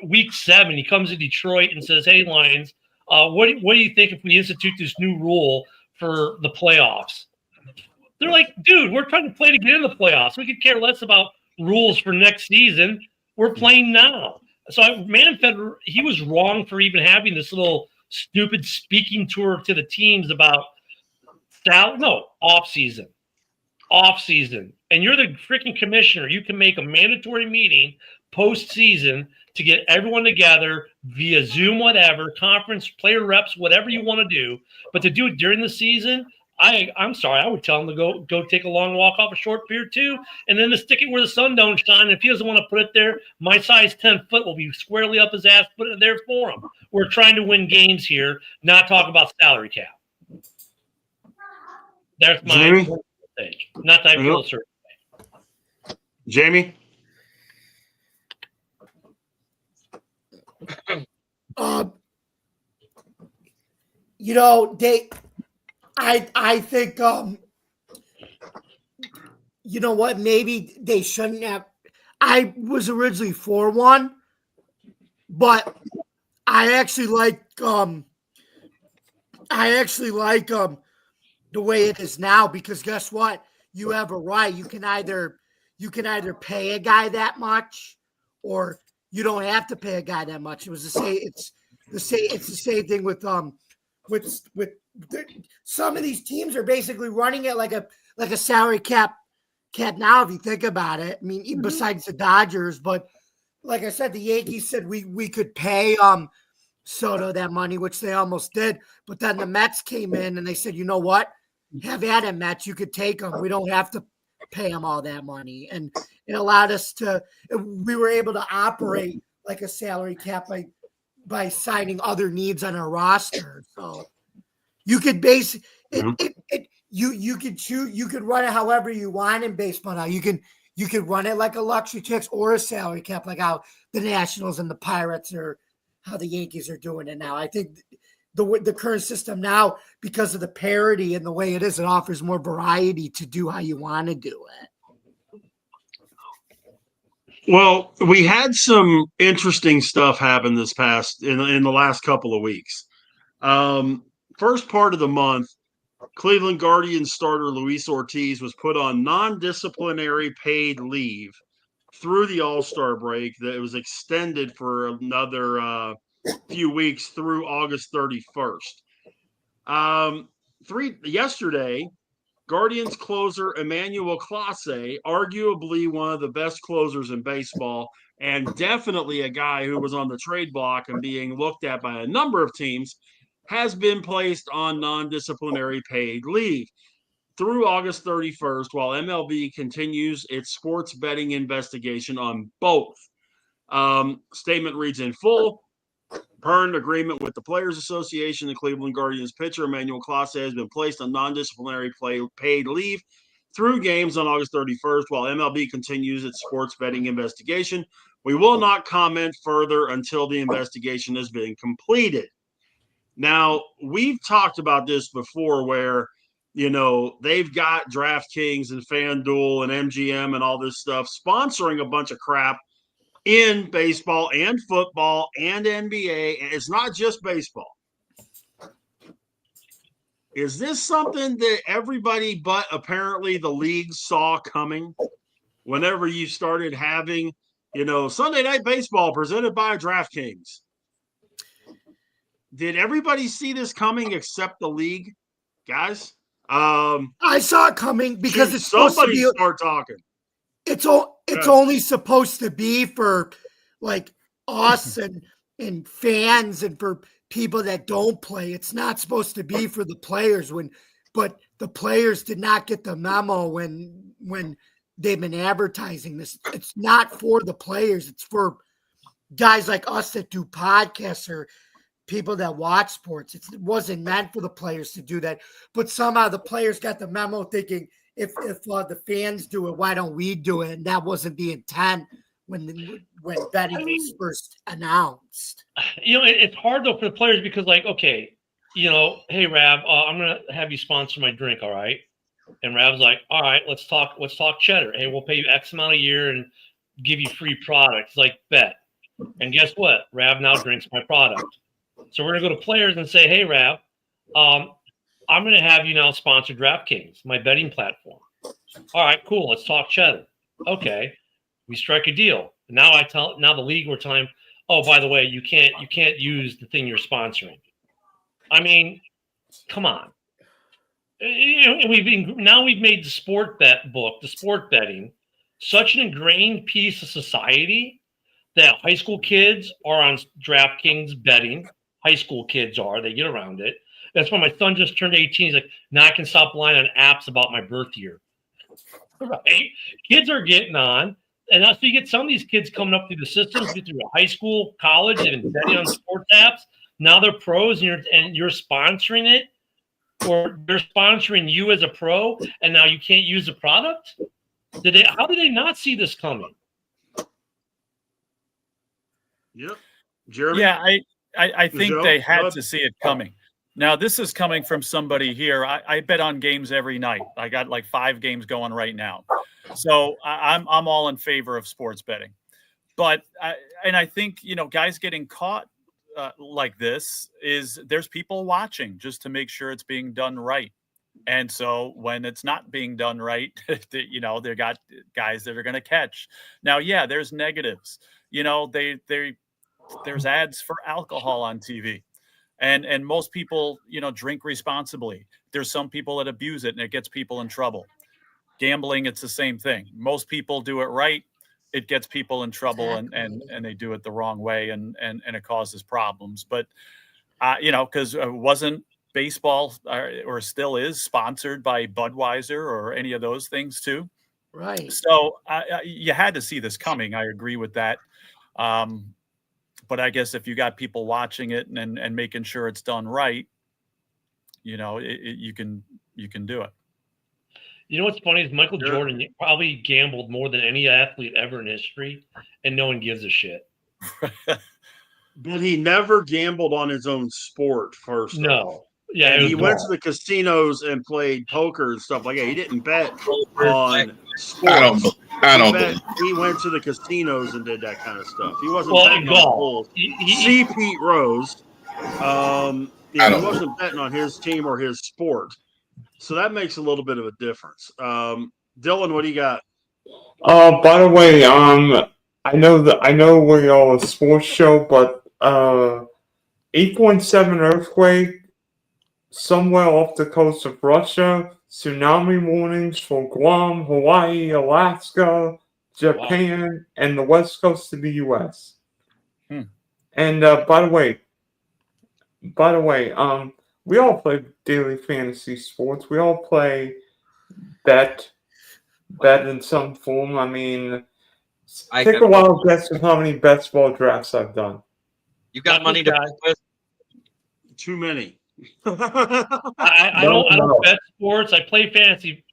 week 7. He comes to Detroit and says, "Hey, Lions, what do you think if we institute this new rule for the playoffs?" They're like, "Dude, we're trying to play to get in the playoffs. We could care less about rules for next season. We're playing now." So Manfred, he was wrong for even having this little stupid speaking tour to the teams about off season. And you're the freaking commissioner. You can make a mandatory meeting post-season to get everyone together via Zoom, whatever, conference, player reps, whatever you want to do. But to do it during the season, I'm sorry, I would tell him to go take a long walk off a short pier too, and then to stick it where the sun don't shine. And if he doesn't want to put it there, my size 10 foot will be squarely up his ass, put it there for him. We're trying to win games here, not talk about salary cap. That's my take. Not that I feel certain. Jamie? I think you know what, maybe they shouldn't have. I was originally for one, but I actually like the way it is now, because guess what? You have a right. You can either pay a guy that much, or you don't have to pay a guy that much. It was it's the same thing with some of these teams are basically running it like a salary cap now, if you think about it. I mean, besides the Dodgers, but like I said, the Yankees said we could pay Soto that money, which they almost did. But then the Mets came in and they said, you know what? Have at it, Mets. You could take them. We don't have to pay them all that money. And it allowed us we were able to operate like a salary cap by signing other needs on our roster. So you could base it. You could choose. You could run it however you want in baseball now. You could run it like a luxury tax or a salary cap, like how the Nationals and the Pirates or how the Yankees are doing it now. I think the current system now, because of the parity and the way it is, it offers more variety to do how you want to do it. Well, we had some interesting stuff happen in the last couple of weeks. First part of the month, Cleveland Guardians starter Luis Ortiz was put on non-disciplinary paid leave through the All-Star break that was extended for another few weeks through August 31st. Yesterday, Guardians closer Emmanuel Clase, arguably one of the best closers in baseball, and definitely a guy who was on the trade block and being looked at by a number of teams, has been placed on non-disciplinary paid leave through August 31st, while MLB continues its sports betting investigation on both. Statement reads in full. Per an agreement with the Players Association, the Cleveland Guardians pitcher Emmanuel Clase has been placed on non-disciplinary paid leave through games on August 31st, while MLB continues its sports betting investigation. We will not comment further until the investigation has been completed. Now, we've talked about this before where, they've got DraftKings and FanDuel and MGM and all this stuff sponsoring a bunch of crap in baseball and football and NBA. And it's not just baseball. Is this something that everybody but apparently the league saw coming whenever you started having, Sunday Night Baseball presented by DraftKings? Did everybody see this coming except the league, guys? I saw it coming because it's supposed to be. Start talking. It's only supposed to be for like us and fans and for people that don't play. It's not supposed to be for the players but the players did not get the memo when they've been advertising this. It's not for the players. It's for guys like us that do podcasts or people that watch sports. It wasn't meant for the players to do that, but somehow the players got the memo thinking if the fans do it, why don't we do it? And that wasn't the intent when betting was first announced. It's hard though for the players because, like, okay, hey Rav, I'm gonna have you sponsor my drink, all right? And Rav's like, all right, let's talk cheddar. Hey, we'll pay you X amount a year and give you free products. Like, bet. And guess what? Rav now drinks my product. So we're gonna go to players and say, hey Rav, I'm gonna have you now sponsor DraftKings, my betting platform. All right, cool. Let's talk cheddar. Okay, we strike a deal. Now the league we're telling him, oh, by the way, you can't use the thing you're sponsoring. I mean, come on. We've made the sport betting, such an ingrained piece of society that high school kids are on DraftKings betting. High school kids they get around it. That's why my son just turned 18. He's like, now I can stop relying on apps about my birth year. Right? Kids are getting on. And so you get some of these kids coming up through the systems, through high school, college, and betting on sports apps. Now they're pros and you're sponsoring it, or they're sponsoring you as a pro, and now you can't use the product? How did they not see this coming? Yep. Jeremy? Yeah, I think they had to see it coming. Now, this is coming from somebody here. I bet on games every night. I got like 5 games going right now. So I'm all in favor of sports betting. But I think, guys getting caught like this there's people watching just to make sure it's being done right. And so when it's not being done right, you know, they got guys that are going to catch. Now, yeah, there's negatives. You know, there's ads for alcohol on TV. And most people, you know, drink responsibly. There's some people that abuse it and it gets people in trouble. Gambling, it's the same thing. Most people do it right. It gets people in trouble and they do it the wrong way and it causes problems. But, you know, because it wasn't baseball or still is sponsored by Budweiser or any of those things too. Right. So you had to see this coming. I agree with that. But I guess if you got people watching it and making sure it's done right, you know, you can do it. You know what's funny is Michael Jordan probably gambled more than any athlete ever in history, and no one gives a shit. But he never gambled on his own sport first. No. Yeah, and he went to the casinos and played poker and stuff like that. He didn't bet on sports. I don't bet. He went to the casinos and did that kind of stuff. He wasn't Well, betting in on golf. See Pete Rose. He wasn't betting on his team or his sport. So that makes a little bit of a difference. Dylan, what do you got? By the way, I know we're all a sports show, but 8.7 earthquake somewhere off the coast of Russia. Tsunami warnings for Guam, Hawaii, Alaska, Japan, and the west coast of the U.S. And by the way, we all play daily fantasy sports. We all play bet in some form. I mean, take a wild guess of how many best ball drafts I've done. You got money to bet with? Too many. I don't bet sports. I play fantasy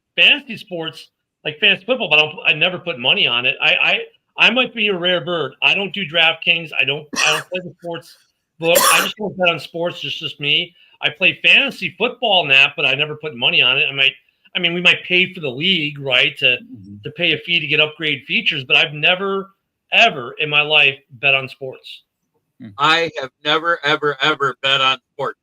sports like fantasy football, but I never put money on it. I might be a rare bird. I don't do DraftKings. I don't play the sports book. I just don't bet on sports. It's just me. I play fantasy football in that, but I never put money on it. We might pay for the league, right, to pay a fee to get upgrade features, but I've never, ever in my life bet on sports. I have never, ever, ever bet on sports.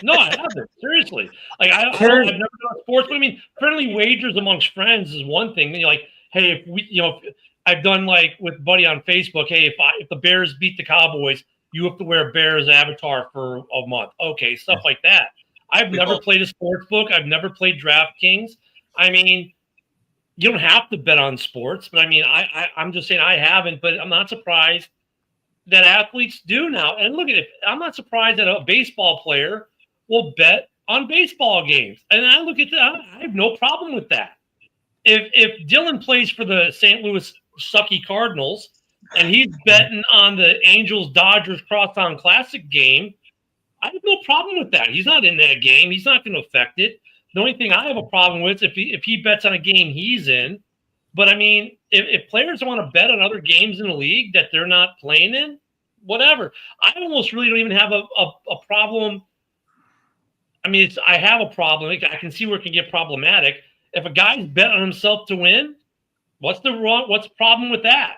No, I haven't. Seriously. Like, I've never done sports, but I mean, friendly wagers amongst friends is one thing. Then you're like, hey, if we, you know, I've done like with Buddy on Facebook, hey, if the Bears beat the Cowboys, you have to wear a Bears avatar for a month. Okay, stuff like that. I've never played a sports book. I've never played DraftKings. I mean, you don't have to bet on sports, but I mean, I'm just saying I haven't, but I'm not surprised that athletes do now. And look at it. I'm not surprised that a baseball player will bet on baseball games. And I look at that. I have no problem with that. If Dylan plays for the St. Louis Sucky Cardinals and he's betting on the Angels-Dodgers Crosstown Classic game, I have no problem with that. He's not in that game. He's not going to affect it. The only thing I have a problem with is if he bets on a game he's in. But I mean, if players want to bet on other games in the league that they're not playing in, whatever. I almost really don't even have a problem. I mean, I have a problem. I can see where it can get problematic. If a guy's bet on himself to win, what's the problem with that?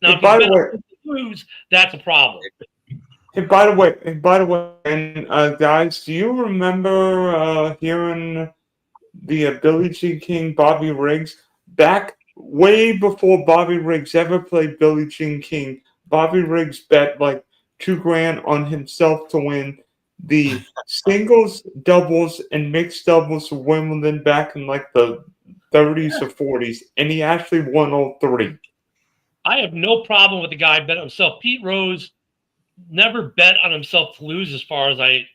Now, if you bet to lose, that's a problem. Hey, by the way, and guys, do you remember hearing the Billie Jean King, Bobby Riggs? Back way before Bobby Riggs ever played Billie Jean King, Bobby Riggs bet like $2,000 on himself to win the singles, doubles, and mixed doubles for Wimbledon back in like the 30s or 40s, and he actually won all three. I have no problem with the guy betting himself. Pete Rose never bet on himself to lose, as far as I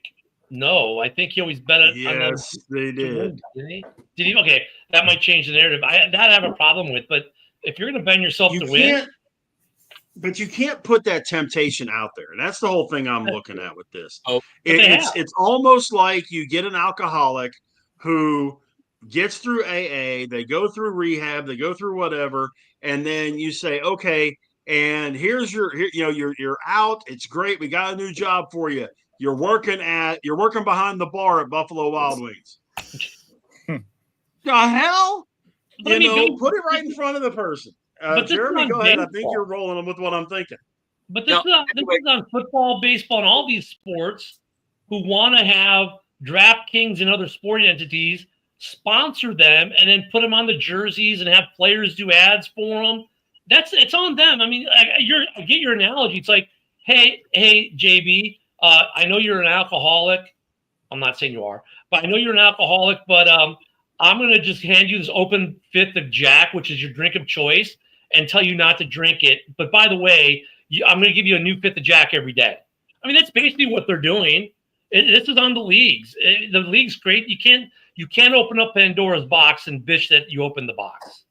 know. I think he always bet on. Yes, they did. Did he? Okay, that might change the narrative. I have a problem with, but if you're going to bet on yourself to win. But you can't put that temptation out there. And that's the whole thing I'm looking at with this. It's almost like you get an alcoholic who gets through AA, they go through rehab, they go through whatever, and then you say, okay, and here's you're out. It's great. We got a new job for you. You're working behind the bar at Buffalo Wild Wings. The hell? Put it right in front of the person. Jeremy, go ahead. I think you're rolling with what I'm thinking. But this is on football, baseball, and all these sports who want to have DraftKings and other sporting entities sponsor them and then put them on the jerseys and have players do ads for them. It's on them. I mean, I get your analogy. It's like, hey, JB, I know you're an alcoholic. I'm not saying you are, but I know you're an alcoholic, but I'm going to just hand you this open fifth of Jack, which is your drink of choice, and tell you not to drink it. But by the way, I'm going to give you a new fifth of Jack every day. I mean, that's basically what they're doing. This is on the leagues. The league's great. You can't open up Pandora's box and bitch that you opened the box.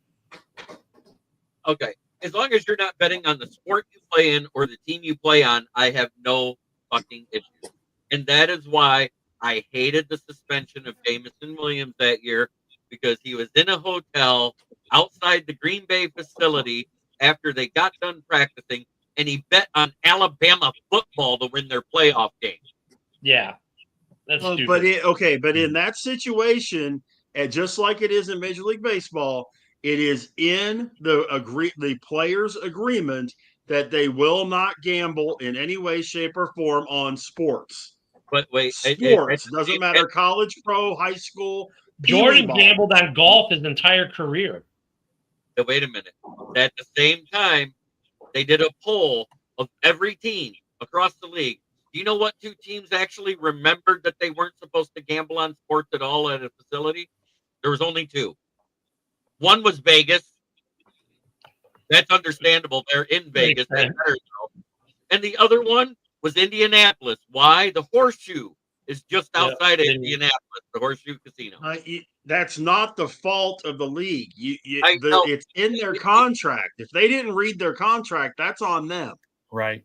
Okay. As long as you're not betting on the sport you play in or the team you play on, I have no fucking issues. And that is why I hated the suspension of Jameson Williams that year, because he was in a hotel outside the Green Bay facility after they got done practicing, and he bet on Alabama football to win their playoff game. Yeah. That's stupid. But in that situation, and just like it is in Major League Baseball, it is in the players' agreement that they will not gamble in any way, shape, or form on sports. But wait, sports doesn't matter, college, pro, high school. Jordan gambled on golf his entire career. Wait a minute. At the same time, they did a poll of every team across the league. Do you know what two teams actually remembered that they weren't supposed to gamble on sports at all at a facility? There was only two. One was Vegas. That's understandable. They're in Vegas. They better know. And the other one was Indianapolis. Why? The Horseshoe is just outside of Indianapolis, the Horseshoe Casino. That's not the fault of the league. It's in their contract. If they didn't read their contract, that's on them. Right.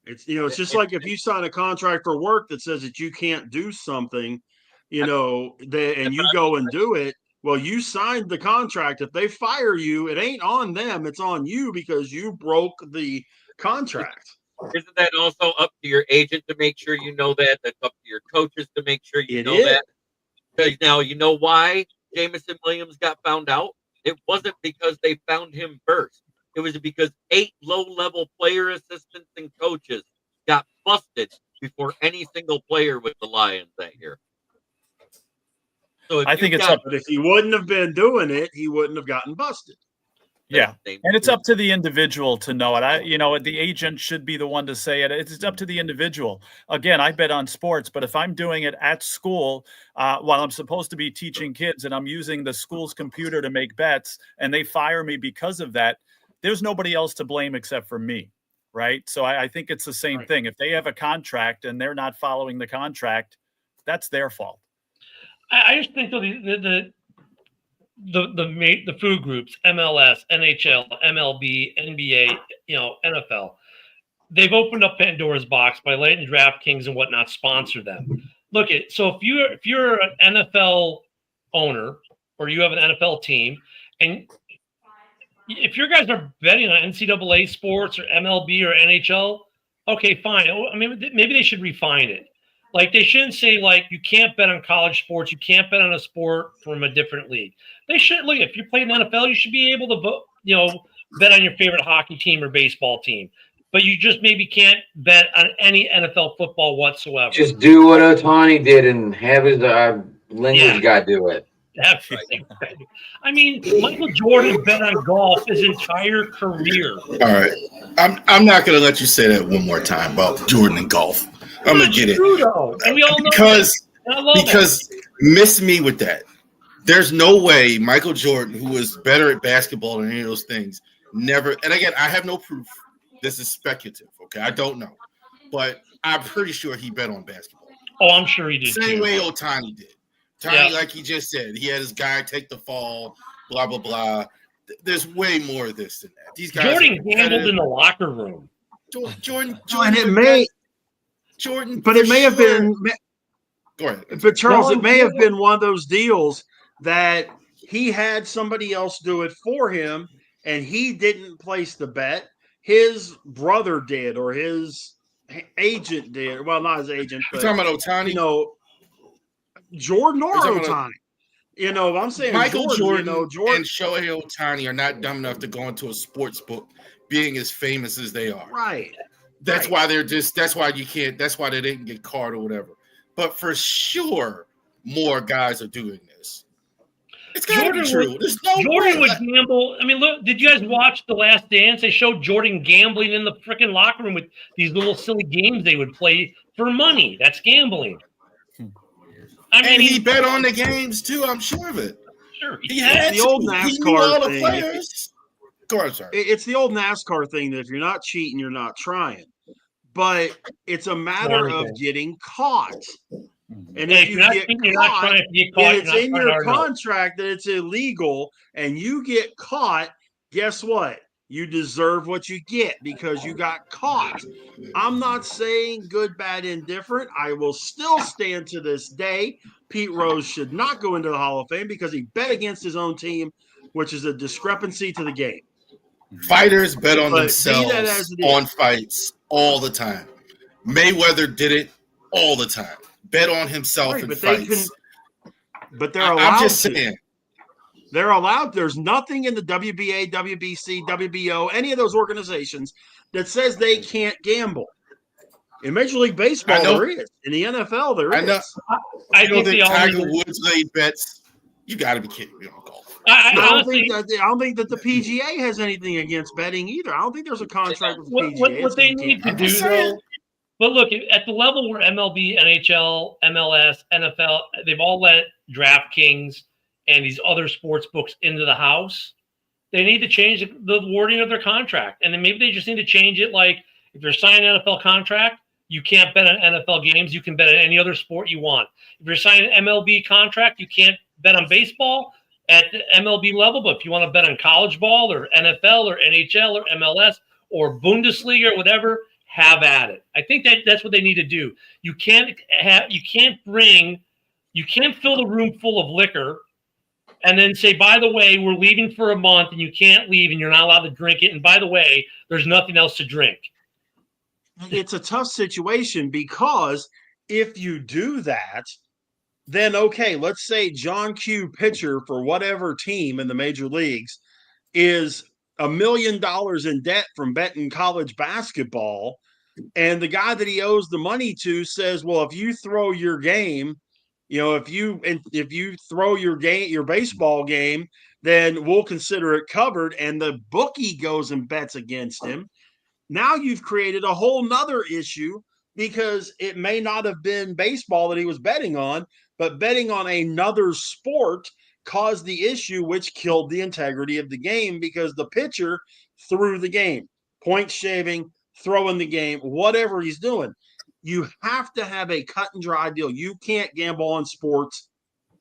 It's just like if you sign a contract for work that says that you can't do something, and you go and do it. Well, you signed the contract. If they fire you, it ain't on them. It's on you because you broke the contract. Isn't that also up to your agent to make sure you know that? That's up to your coaches to make sure you know that. Because now you know why Jameson Williams got found out? It wasn't because they found him first. It was because 8 low-level player assistants and coaches got busted before any single player with the Lions that year. So I think it's up. But if he wouldn't have been doing it, he wouldn't have gotten busted. Yeah, and it's up to the individual to know it. The agent should be the one to say it. It's up to the individual. Again, I bet on sports, but if I'm doing it at school while I'm supposed to be teaching kids and I'm using the school's computer to make bets and they fire me because of that, there's nobody else to blame except for me, right? So I think it's the same thing. If they have a contract and they're not following the contract, that's their fault. I just think the food groups, MLS, NHL, MLB, NBA, NFL, they've opened up Pandora's box by letting DraftKings and whatnot sponsor them. Look so if you're an NFL owner or you have an NFL team, and if your guys are betting on NCAA sports or MLB or NHL, okay, fine. I mean, maybe they should refine it. Like, they shouldn't say, like, you can't bet on college sports. You can't bet on a sport from a different league. They should, look, if you're playing NFL, you should be able to vote, bet on your favorite hockey team or baseball team. But you just maybe can't bet on any NFL football whatsoever. Just do what Ohtani did and have his language guy do it. That's right. I mean, Michael Jordan bet on golf his entire career. All right. I'm not going to let you say that one more time about Jordan and golf. I'm going to get it. And we all know because miss me with that. There's no way Michael Jordan, who was better at basketball than any of those things, never. And again, I have no proof. This is speculative. Okay. I don't know. But I'm pretty sure he bet on basketball. Oh, I'm sure he did. Same way Ohtani did. Ohtani, like he just said, he had his guy take the fall, blah, blah, blah. There's way more of this than that. These guys Jordan gambled in the locker room. Jordan, but it may have been. Go ahead. But Charles, it may have been one of those deals that he had somebody else do it for him, and he didn't place the bet. His brother did, or his agent did. Well, not his agent. But, you're talking about Ohtani? Jordan or Ohtani. I'm saying Michael Jordan and Shohei Ohtani are not dumb enough to go into a sports book being as famous as they are. Right. That's why they're just. That's why you can't. That's why they didn't get caught or whatever. but for sure more guys are doing this. It's gotta be true. There's no Jordan way. would gamble. I mean, look, did you guys watch The Last Dance? They showed Jordan gambling in the freaking locker room with these little silly games they would play for money. That's gambling. I mean, And he bet on the games too, I'm sure of it. Sure. He had the old to. He knew all NASCAR the thing. players. Go on, sorry. It's the old NASCAR thing that if you're not cheating, you're not trying. But it's a matter of getting caught. And if you get caught, it's in your contract that it's illegal, and you get caught, guess what? You deserve what you get because you got caught. I'm not saying good, bad, indifferent. I will still stand to this day. Pete Rose should not go into the Hall of Fame because he bet against his own team, which is a discrepancy to the game. Fighters bet on themselves on fights all the time. Mayweather did it all the time. Bet on himself in fights. But they're allowed I'm just to. saying. They're allowed. There's nothing in the WBA, WBC, WBO, any of those organizations that says they can't gamble. In Major League Baseball, there is. In the NFL, there is. I know that Tiger Woods laid bets. You got to be kidding me on golf. I don't think that the PGA has anything against betting either. I don't think there's a contract with the PGA. What they need to do, though, but look, at the level where MLB, NHL, MLS, NFL, they've all let DraftKings and these other sports books into the house, they need to change the wording of their contract. And then maybe they just need to change it like if you're signing an NFL contract, you can't bet on NFL games. You can bet on any other sport you want. If you're signing an MLB contract, you can't bet on baseball at the MLB level. But if you want to bet on college ball or NFL or NHL or MLS or Bundesliga or whatever, have at it. I think that's what they need to do. You can't fill the room full of liquor and then say, by the way, we're leaving for a month and you can't leave and you're not allowed to drink it. And by the way, there's nothing else to drink. It's a tough situation because if you do that, then okay, let's say John Q. pitcher for whatever team in the major leagues is $1 million in debt from betting college basketball. And the guy that he owes the money to says, well, if you throw your game, if you throw your baseball game, then we'll consider it covered. And the bookie goes and bets against him. Now you've created a whole nother issue because it may not have been baseball that he was betting on, but betting on another sport caused the issue, which killed the integrity of the game because the pitcher threw the game, point shaving, throwing the game, whatever he's doing. You have to have a cut and dry deal. You can't gamble on sports,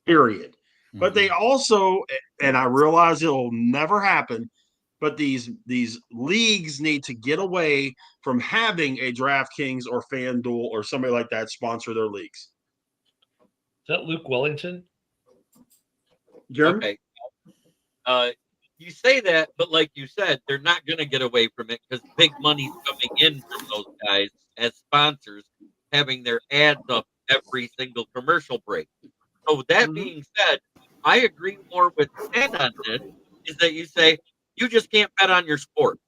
period. Mm-hmm. But they also, and I realize it'll never happen, but these leagues need to get away from having a DraftKings or FanDuel or somebody like that sponsor their leagues. Is that Luke Wellington? Jeremy? Okay. You say that, but like you said, they're not going to get away from it because big money's coming in from those guys as sponsors, having their ads up every single commercial break. So with that being said, I agree more with Ted on this, is that you say, you just can't bet on your sport.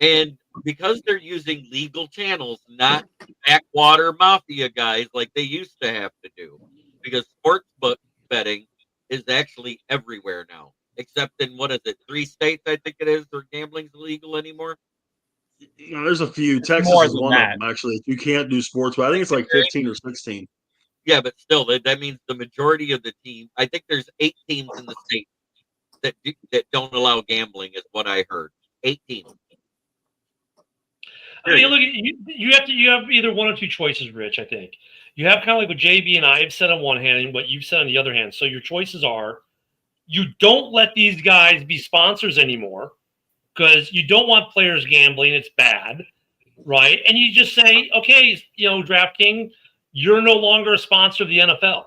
And because they're using legal channels, not backwater mafia guys like they used to have to do, because sports book betting is actually everywhere now, except in, 3 states, I think it is, where gambling's illegal anymore. There's a few. Texas is one of them, actually. You can't do sports, but I think it's like 15 or 16. Yeah, but still, that means the majority of the team, I think there's 8 teams in the state that don't allow gambling, is what I heard. 8 teams. I mean, look, you have either one or two choices, Rich, I think. You have kind of like what JB and I have said on one hand and what you've said on the other hand. So your choices are, you don't let these guys be sponsors anymore because you don't want players gambling. It's bad, right? And you just say, okay, DraftKings, you're no longer a sponsor of the NFL.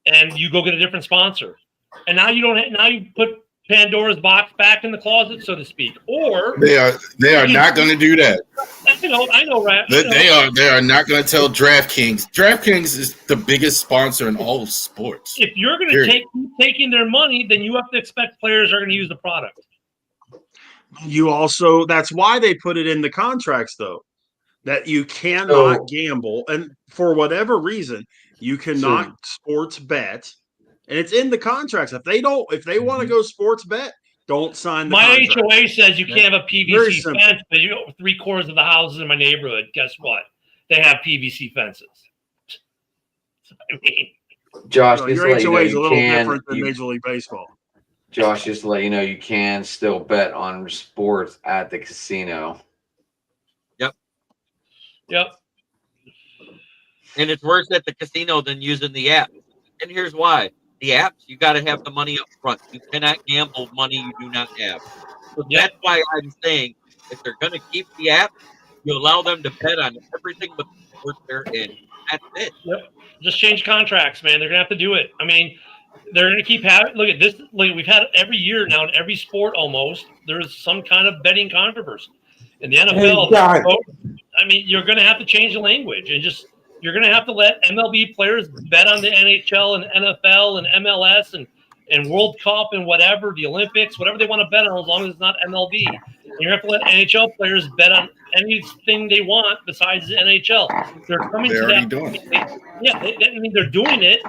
And you go get a different sponsor. And now you put Pandora's box back in the closet, so to speak. Or they are not going to do that. I know, right? They are not going to tell DraftKings. DraftKings is the biggest sponsor in all of sports. If you're going to keep taking their money, then you have to expect players are going to use the product. That's why they put it in the contracts, though. that you cannot gamble, and for whatever reason, you cannot sports bet, and it's in the contracts. If they want to go sports bet, don't sign the My contract. HOA says you can't have a Very PVC simple. fence, but 3/4 of the houses in my neighborhood, guess what? They have PVC fences. I mean, Josh, So just to your let you know, HOA is a you little can. different than Major League Baseball. Josh, just to let you know, you can still bet on sports at the casino. yep. And it's worse at the casino than using the app. And here's why. The apps, you got to have the money up front. You cannot gamble money you do not have. So that's why I'm saying if they're going to keep the app, you allow them to bet on everything but the sport they're in. That's it. Yep. Just change contracts, man. They're gonna have to do it. I mean, they're gonna keep having. Look at this. Like we've had every year now in every sport almost. There's some kind of betting controversy in the NFL. I mean, you're gonna have to change the language and just you're gonna have to let MLB players bet on the NHL and NFL and MLS and World Cup and whatever, the Olympics, whatever they want to bet on, as long as it's not MLB. And you're gonna have to let NHL players bet on anything they want besides the NHL. They're coming to that. I mean, they're doing it.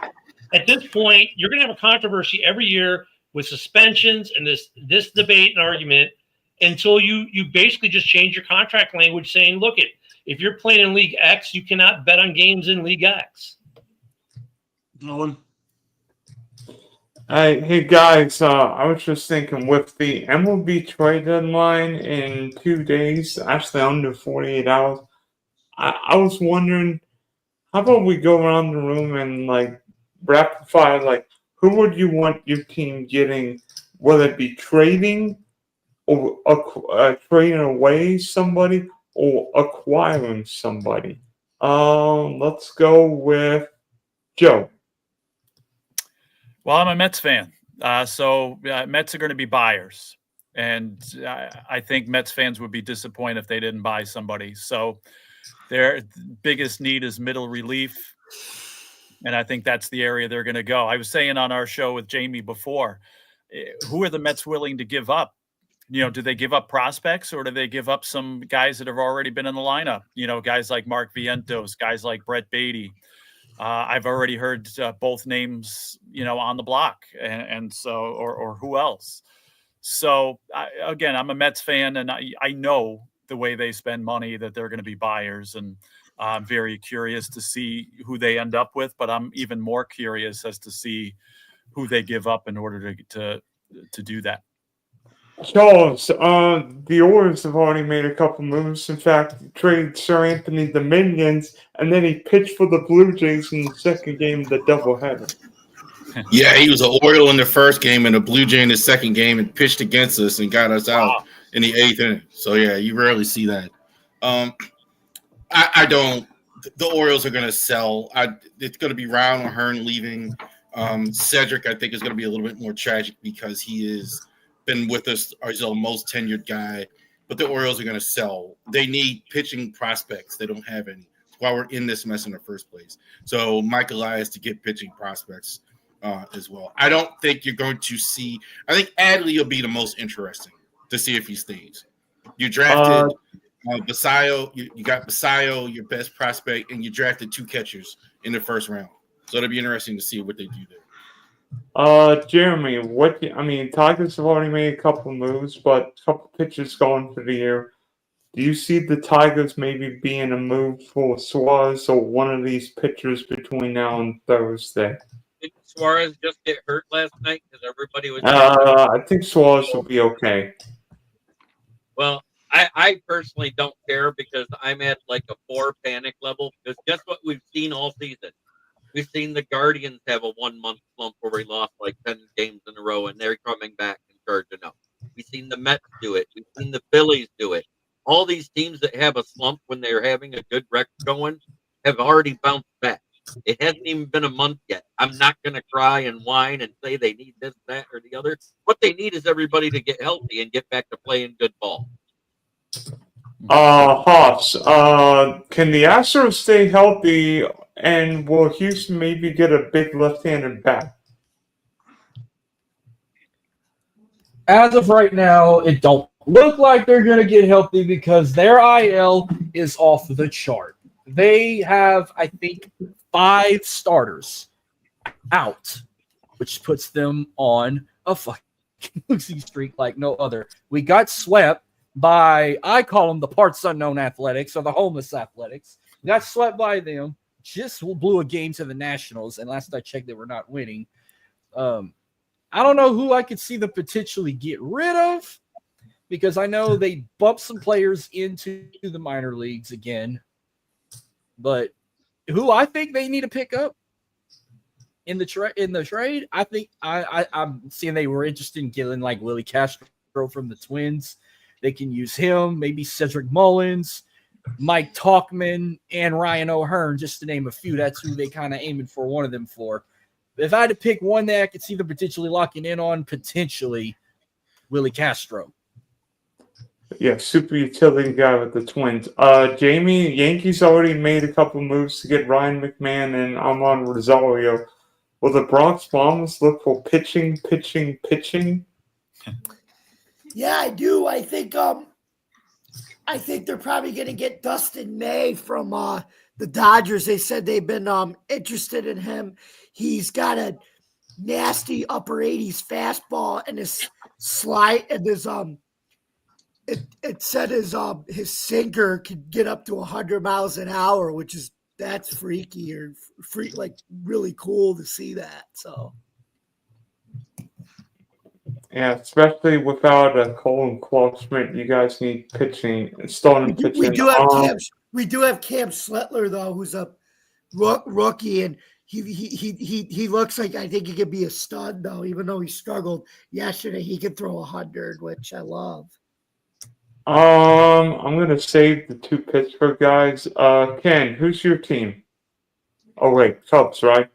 At this point, you're going to have a controversy every year with suspensions and this debate and argument until you basically just change your contract language saying, look, if you're playing in League X, you cannot bet on games in League X. Nolan? Hey guys, I was just thinking with the MLB trade deadline in 2 days, actually under 48 hours, I was wondering, how about we go around the room and like rapid fire, like who would you want your team getting, whether it be trading or trading away somebody or acquiring somebody? Let's go with Joe. Well, I'm a Mets fan, so Mets are going to be buyers, and I think Mets fans would be disappointed if they didn't buy somebody. So their biggest need is middle relief, and I think that's the area they're going to go. I was saying on our show with Jamie before, who are the Mets willing to give up? You know, do they give up prospects or do they give up some guys that have already been in the lineup? You know, guys like Mark Vientos, guys like Brett Beatty. I've already heard both names, you know, on the block, and so, or who else? So again, I'm a Mets fan, and I know the way they spend money that they're going to be buyers, and I'm very curious to see who they end up with. But I'm even more curious as to see who they give up in order to do that. Charles, the Orioles have already made a couple moves. In fact, traded Sir Anthony Dominions, and then he pitched for the Blue Jays in the second game of the doubleheader. Yeah, he was an Oriole in the first game and a Blue Jay in the second game and pitched against us and got us out in the 8th inning. So, yeah, you rarely see that. I don't – the Orioles are going to sell. It's going to be Ryan O'Hearn leaving. Cedric, I think, is going to be a little bit more tragic because he is – been with us as the most tenured guy, but the Orioles are going to sell. They need pitching prospects. They don't have any. That's why we're in this mess in the first place. So Mike Elias to get pitching prospects as well. I don't think you're going to see. I think Adley will be the most interesting to see if he stays. You drafted Basayo. You got Basayo, your best prospect, and you drafted 2 catchers in the first round. So it'll be interesting to see what they do there. Jeremy, Tigers have already made a couple moves, but a couple pitchers going for the year. Do you see the Tigers maybe being a move for Suarez or one of these pitchers between now and Thursday? Did Suarez just get hurt last night because everybody was? I think Suarez will be okay. Well, I personally don't care because I'm at like a 4 panic level because guess what we've seen all season? We've seen the Guardians have a 1-month slump where we lost like 10 games in a row, and they're coming back and charging up. We've seen the Mets do it. We've seen the Phillies do it. All these teams that have a slump when they're having a good record going have already bounced back. It hasn't even been a month yet. I'm not going to cry and whine and say they need this, that, or the other. What they need is everybody to get healthy and get back to playing good ball. Hoss, can the Astros stay healthy, and will Houston maybe get a big left-handed bat? As of right now, it don't look like they're going to get healthy because their IL is off the chart. They have, I think, 5 starters out, which puts them on a fucking losing streak like no other. We got swept by, I call them the parts unknown athletics or the homeless athletics. We got swept by them, just blew a game to the Nationals, and last I checked, they were not winning. I don't know who I could see them potentially get rid of, because I know they bumped some players into the minor leagues again. But who I think they need to pick up in the trade, I think I'm seeing they were interested in getting like Willie Castro from the Twins. They can use him, maybe Cedric Mullins, Mike Talkman, and Ryan O'Hearn, just to name a few. That's who they kind of aiming for one of them for. If I had to pick one that I could see them potentially locking in on, potentially Willie Castro. Yeah, super utility guy with the Twins. Jamie, Yankees already made a couple moves to get Ryan McMahon and Amon Rosario. Will the Bronx Bombers look for pitching? Yeah, I do. I think they're probably going to get Dustin May from the Dodgers. They said they've been interested in him. He's got a nasty upper 80s fastball, and his slide and his it said his sinker could get up to 100 miles an hour, which is that's freaky or like really cool to see that. So Yeah, especially without a Cole and Clark Schmidt, you guys need pitching, starting pitching. we do have Cam Sletler though, who's a rookie, and he looks like I think he could be a stud though, even though he struggled yesterday. He could throw 100, which I love. I'm gonna save the 2 Pittsburgh guys. Ken, who's your team? Oh wait, Cubs, right?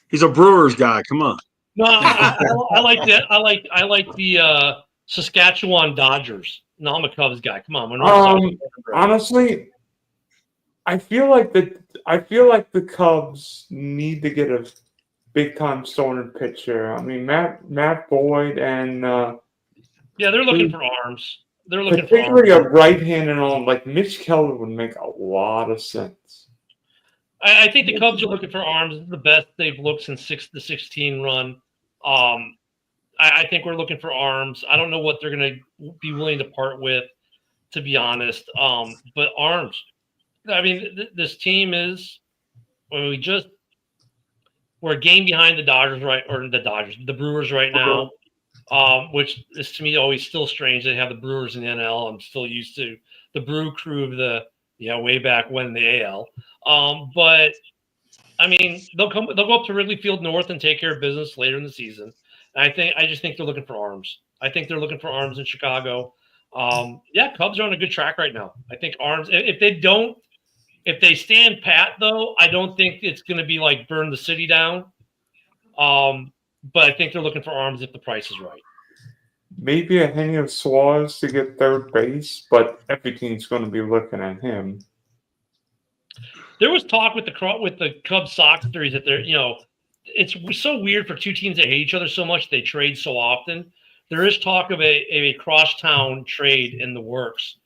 He's a Brewers guy. Come on. No, I like that. I like the Saskatchewan Dodgers. No, I'm a Cubs guy. Come on. Honestly, I feel like the Cubs need to get a big time starting pitcher. I mean, Matt Boyd and yeah, they're looking for arms. They're looking particularly for arms. a right-handed arm like Mitch Keller would make a lot of sense. I think the Cubs are looking for arms. This is the best they've looked since the 16 run. I think we're looking for arms. I don't know what they're going to be willing to part with, to be honest. But arms. I mean, this team is. We're a game behind the Dodgers, right? Or the Brewers right now. Which is to me always still strange. They have the Brewers in the NL. I'm still used to the Brew Crew of the way back when in the AL. But I mean, they'll go up to Wrigley Field North and take care of business later in the season. And I just think they're looking for arms. I think they're looking for arms in Chicago. Cubs are on a good track right now. I think arms. If they stand pat though, I don't think it's going to be like burn the city down. But I think they're looking for arms if the price is right. Maybe a Henry Suarez to get third base, but every team's going to be looking at him. There was talk with the Cubs Sox series that it's so weird for 2 teams that hate each other so much they trade so often. There is talk of a crosstown trade in the works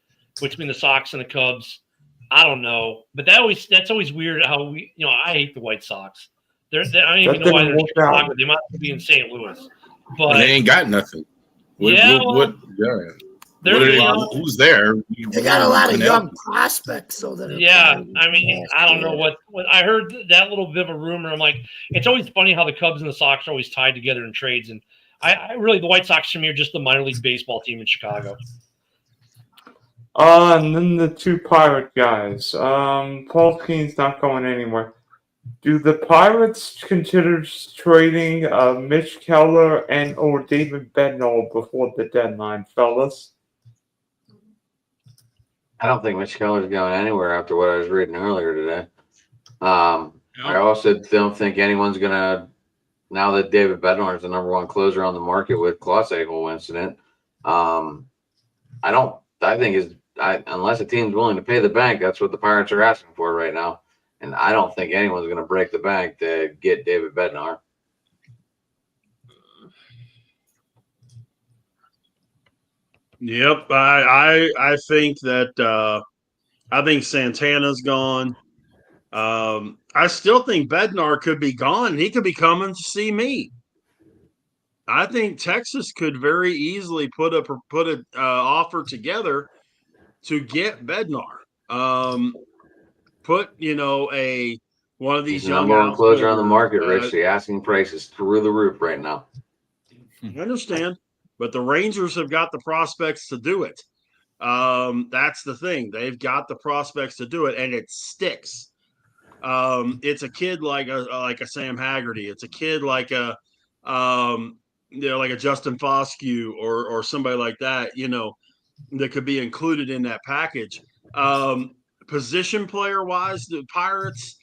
between the Sox and the Cubs. I don't know, but that's always weird. How I hate the White Sox. I don't even know why they're in Chicago. They might be in St. Louis, but they ain't got nothing. Who's there? They got a lot of young prospects, so that I mean, I don't know what I heard that little bit of a rumor. I'm like, it's always funny how the Cubs and the Sox are always tied together in trades, and I really the White Sox to me are just the minor league baseball team in Chicago. And then the 2 Pirate guys. Paul Keene's not going anywhere. Do the Pirates consider trading Mitch Keller and or David Bednar before the deadline, fellas? I don't think Mitch Keller's going anywhere after what I was reading earlier today. I also don't think anyone's going to, now that David Bednar is the number 1 closer on the market with Clause's incident, unless a team's willing to pay the bank, that's what the Pirates are asking for right now. And I don't think anyone's going to break the bank to get David Bednar. Yep, I think that I think Santana's gone. I still think Bednar could be gone. He could be coming to see me. I think Texas could very easily put a offer together to get Bednar. Put a one of He's these the young number one closer on the market, outfielders. Rich. The asking price is through the roof right now. I understand, but the Rangers have got the prospects to do it. That's the thing; they've got the prospects to do it, and it sticks. It's a kid like a Sam Haggerty. It's a kid like a like a Justin Foscue or somebody like that. That could be included in that package. Position player wise, the Pirates,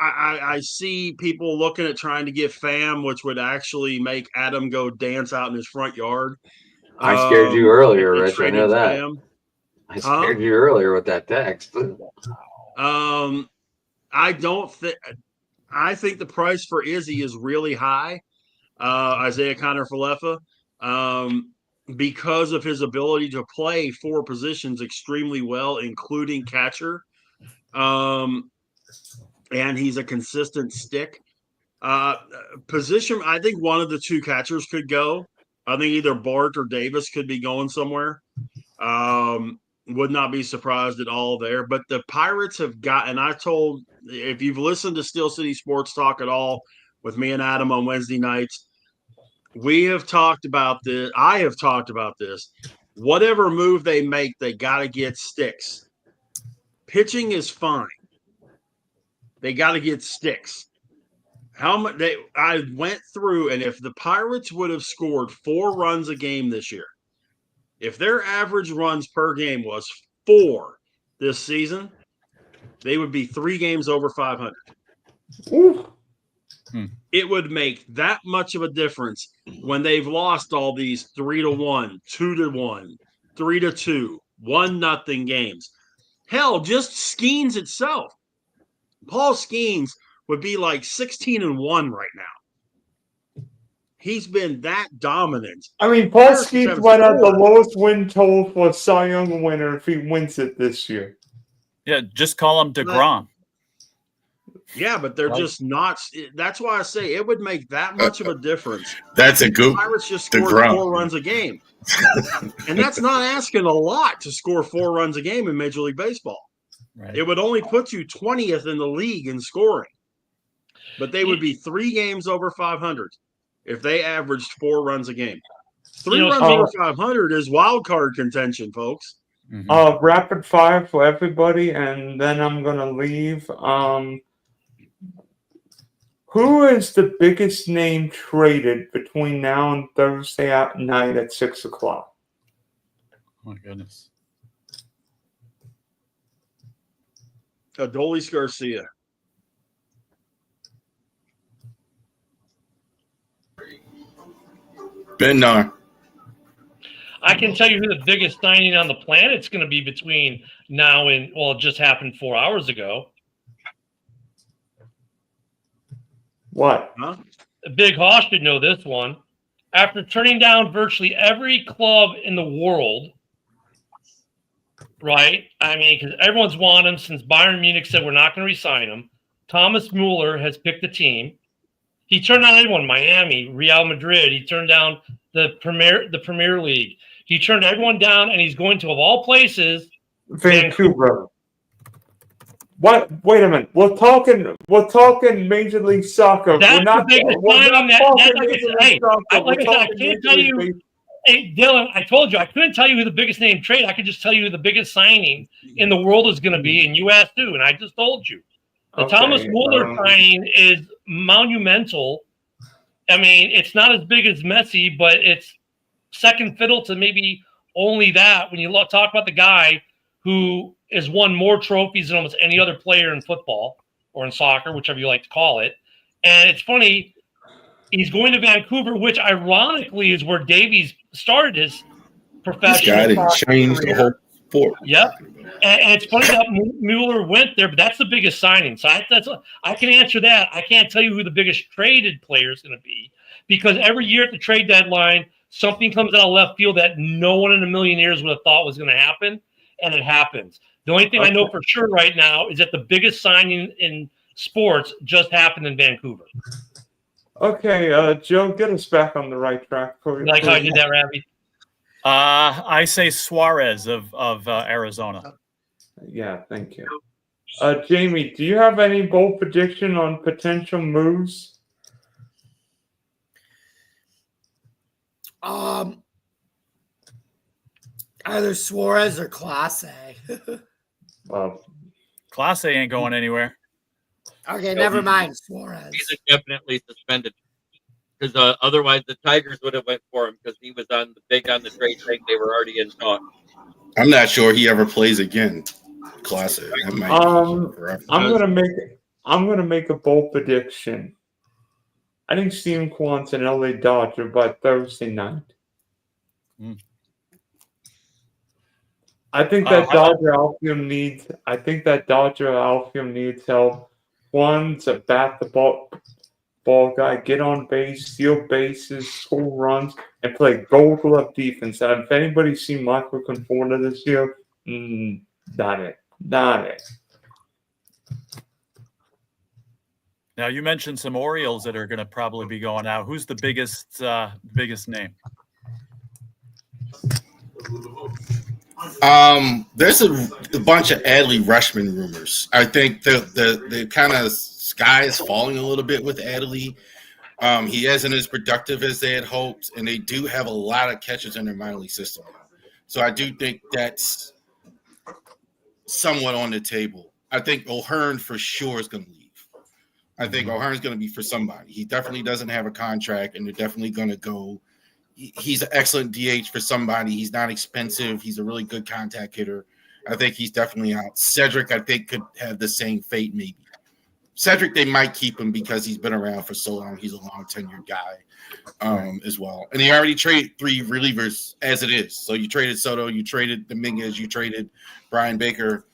I see people looking at trying to get Pham, which would actually make Adam go dance out in his front yard. I scared you earlier, Rich. I know that. Pham. I scared you earlier with that text. I don't think. I think the price for Izzy is really high. Isaiah Connor-Falefa, because of his ability to play 4 positions extremely well, including catcher. And he's a consistent stick. Position, I think one of the 2 catchers could go. I think either Bart or Davis could be going somewhere. Would not be surprised at all there. But the Pirates have got, and I told, if you've listened to Steel City Sports Talk at all with me and Adam on Wednesday nights, we have talked about this. I have talked about this. Whatever move they make, they got to get sticks. Pitching is fine. They got to get sticks. How much I went through, and if the Pirates would have scored 4 runs a game this year, if their average runs per game was 4 this season, they would be 3 games over 500. It would make that much of a difference when they've lost all these 3-1, 2-1, 3-2, 1-0 games. Hell, just Skeens itself. Paul Skeens would be like 16-1 right now. He's been that dominant. I mean, Paul Skeens might have the lowest win total for a Cy Young winner if he wins it this year. Yeah, just call him DeGrom. Yeah, but they're just not. That's why I say it would make that much of a difference. That's a good. Pirates just scored 4 runs a game, and that's not asking a lot to score 4 runs a game in Major League Baseball. Right. It would only put you 20th in the league in scoring, but they would be 3 games over 500 if they averaged 4 runs a game. 3 runs over 500 is wild card contention, folks. Rapid fire for everybody, and then I'm gonna leave. Who is the biggest name traded between now and Thursday night at 6 o'clock? Oh my goodness. Adolis Garcia. Bednar. I can tell you who the biggest signing on the planet's going to be between now and, well, it just happened 4 hours ago. What? Huh? Big Hoss should know this one. After turning down virtually every club in the world, right? I mean, because everyone's wanted him since Bayern Munich said we're not going to re-sign him. Thomas Mueller has picked the team. He turned down everyone, Miami, Real Madrid. He turned down the Premier League. He turned everyone down, and he's going to, of all places, Vancouver. What? Wait a minute. We're talking Major League Soccer. That's we're not, the biggest we're sign not on that. talking Like Major I League Soccer. said, We're I talking can't Major tell League you. Baseball. Hey, Dylan, I told you I couldn't tell you who the biggest name trade. I could just tell you who the biggest signing in the world is going to be, and you asked too, and I just told you. The Thomas Mueller signing is monumental. I mean, it's not as big as Messi, but it's second fiddle to maybe only that when you talk about the guy who has won more trophies than almost any other player in football or in soccer, whichever you like to call it. And it's funny, he's going to Vancouver, which ironically is where Davies started his professional This guy changed the whole sport. Yep. And it's funny that Mueller went there, but that's the biggest signing. So I can answer that. I can't tell you who the biggest traded player is going to be because every year at the trade deadline, something comes out of left field that no one in a million years would have thought was going to happen, and it happens. The only thing I know for sure right now is that the biggest signing in sports just happened in Vancouver. Okay, Joe, get us back on the right track. You like how I did that, Ravi? I say Suarez of Arizona. Yeah, thank you. Jamie, do you have any bold prediction on potential moves? Either Suarez or Clase. Clase ain't going anywhere. Okay, never mind Suarez. He's indefinitely suspended because otherwise the Tigers would have went for him because he was on the trade thing. They were already in talk. I'm not sure he ever plays again. Classic. I'm gonna make a bold prediction. I think Steven Kwan's an LA Dodger by Thursday night. I think that Dodger outfield needs help. One's a bat the ball guy, get on base, steal bases, score runs, and play gold glove defense. Have anybody seen Michael Conforto this year? Not it. Now you mentioned some Orioles that are going to probably be going out. Who's the biggest name? There's a bunch of Adley Rutschman rumors. I think the kind of sky is falling a little bit with Adley. He isn't as productive as they had hoped, and they do have a lot of catchers in their minor league system. So I do think that's somewhat on the table. I think O'Hearn for sure is going to leave. I think O'Hearn's going to be for somebody. He definitely doesn't have a contract, and they're definitely going to go. He's an excellent DH for somebody. He's not expensive. He's a really good contact hitter. I think he's definitely out. Cedric, I think, could have the same fate maybe. Cedric, they might keep him because he's been around for so long. He's a long-tenured guy as well. And they already traded 3 relievers as it is. So you traded Soto, you traded Dominguez, you traded Brian Baker.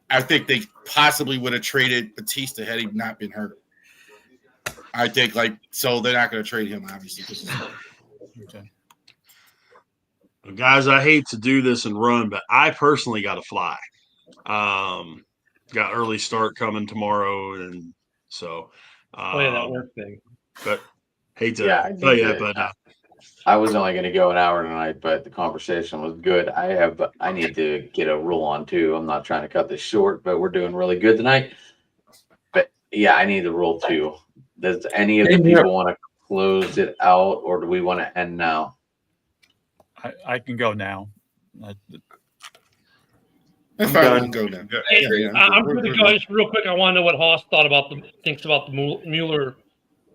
I think they possibly would have traded Batista had he not been hurt. I think, so they're not going to trade him, obviously. Okay. Guys, I hate to do this and run, but I personally got to fly. Got early start coming tomorrow, and so. That work thing. But hate to tell you that, but I was only going to go an hour tonight, but the conversation was good. I need to get a rule on too. I'm not trying to cut this short, but we're doing really good tonight. But yeah, I need the rule too. Does any of the people want to close it out, or do we want to end now? I can go now. That's fine. I can go now. I'm going to go just real quick. I want to know what Haas thinks about Mueller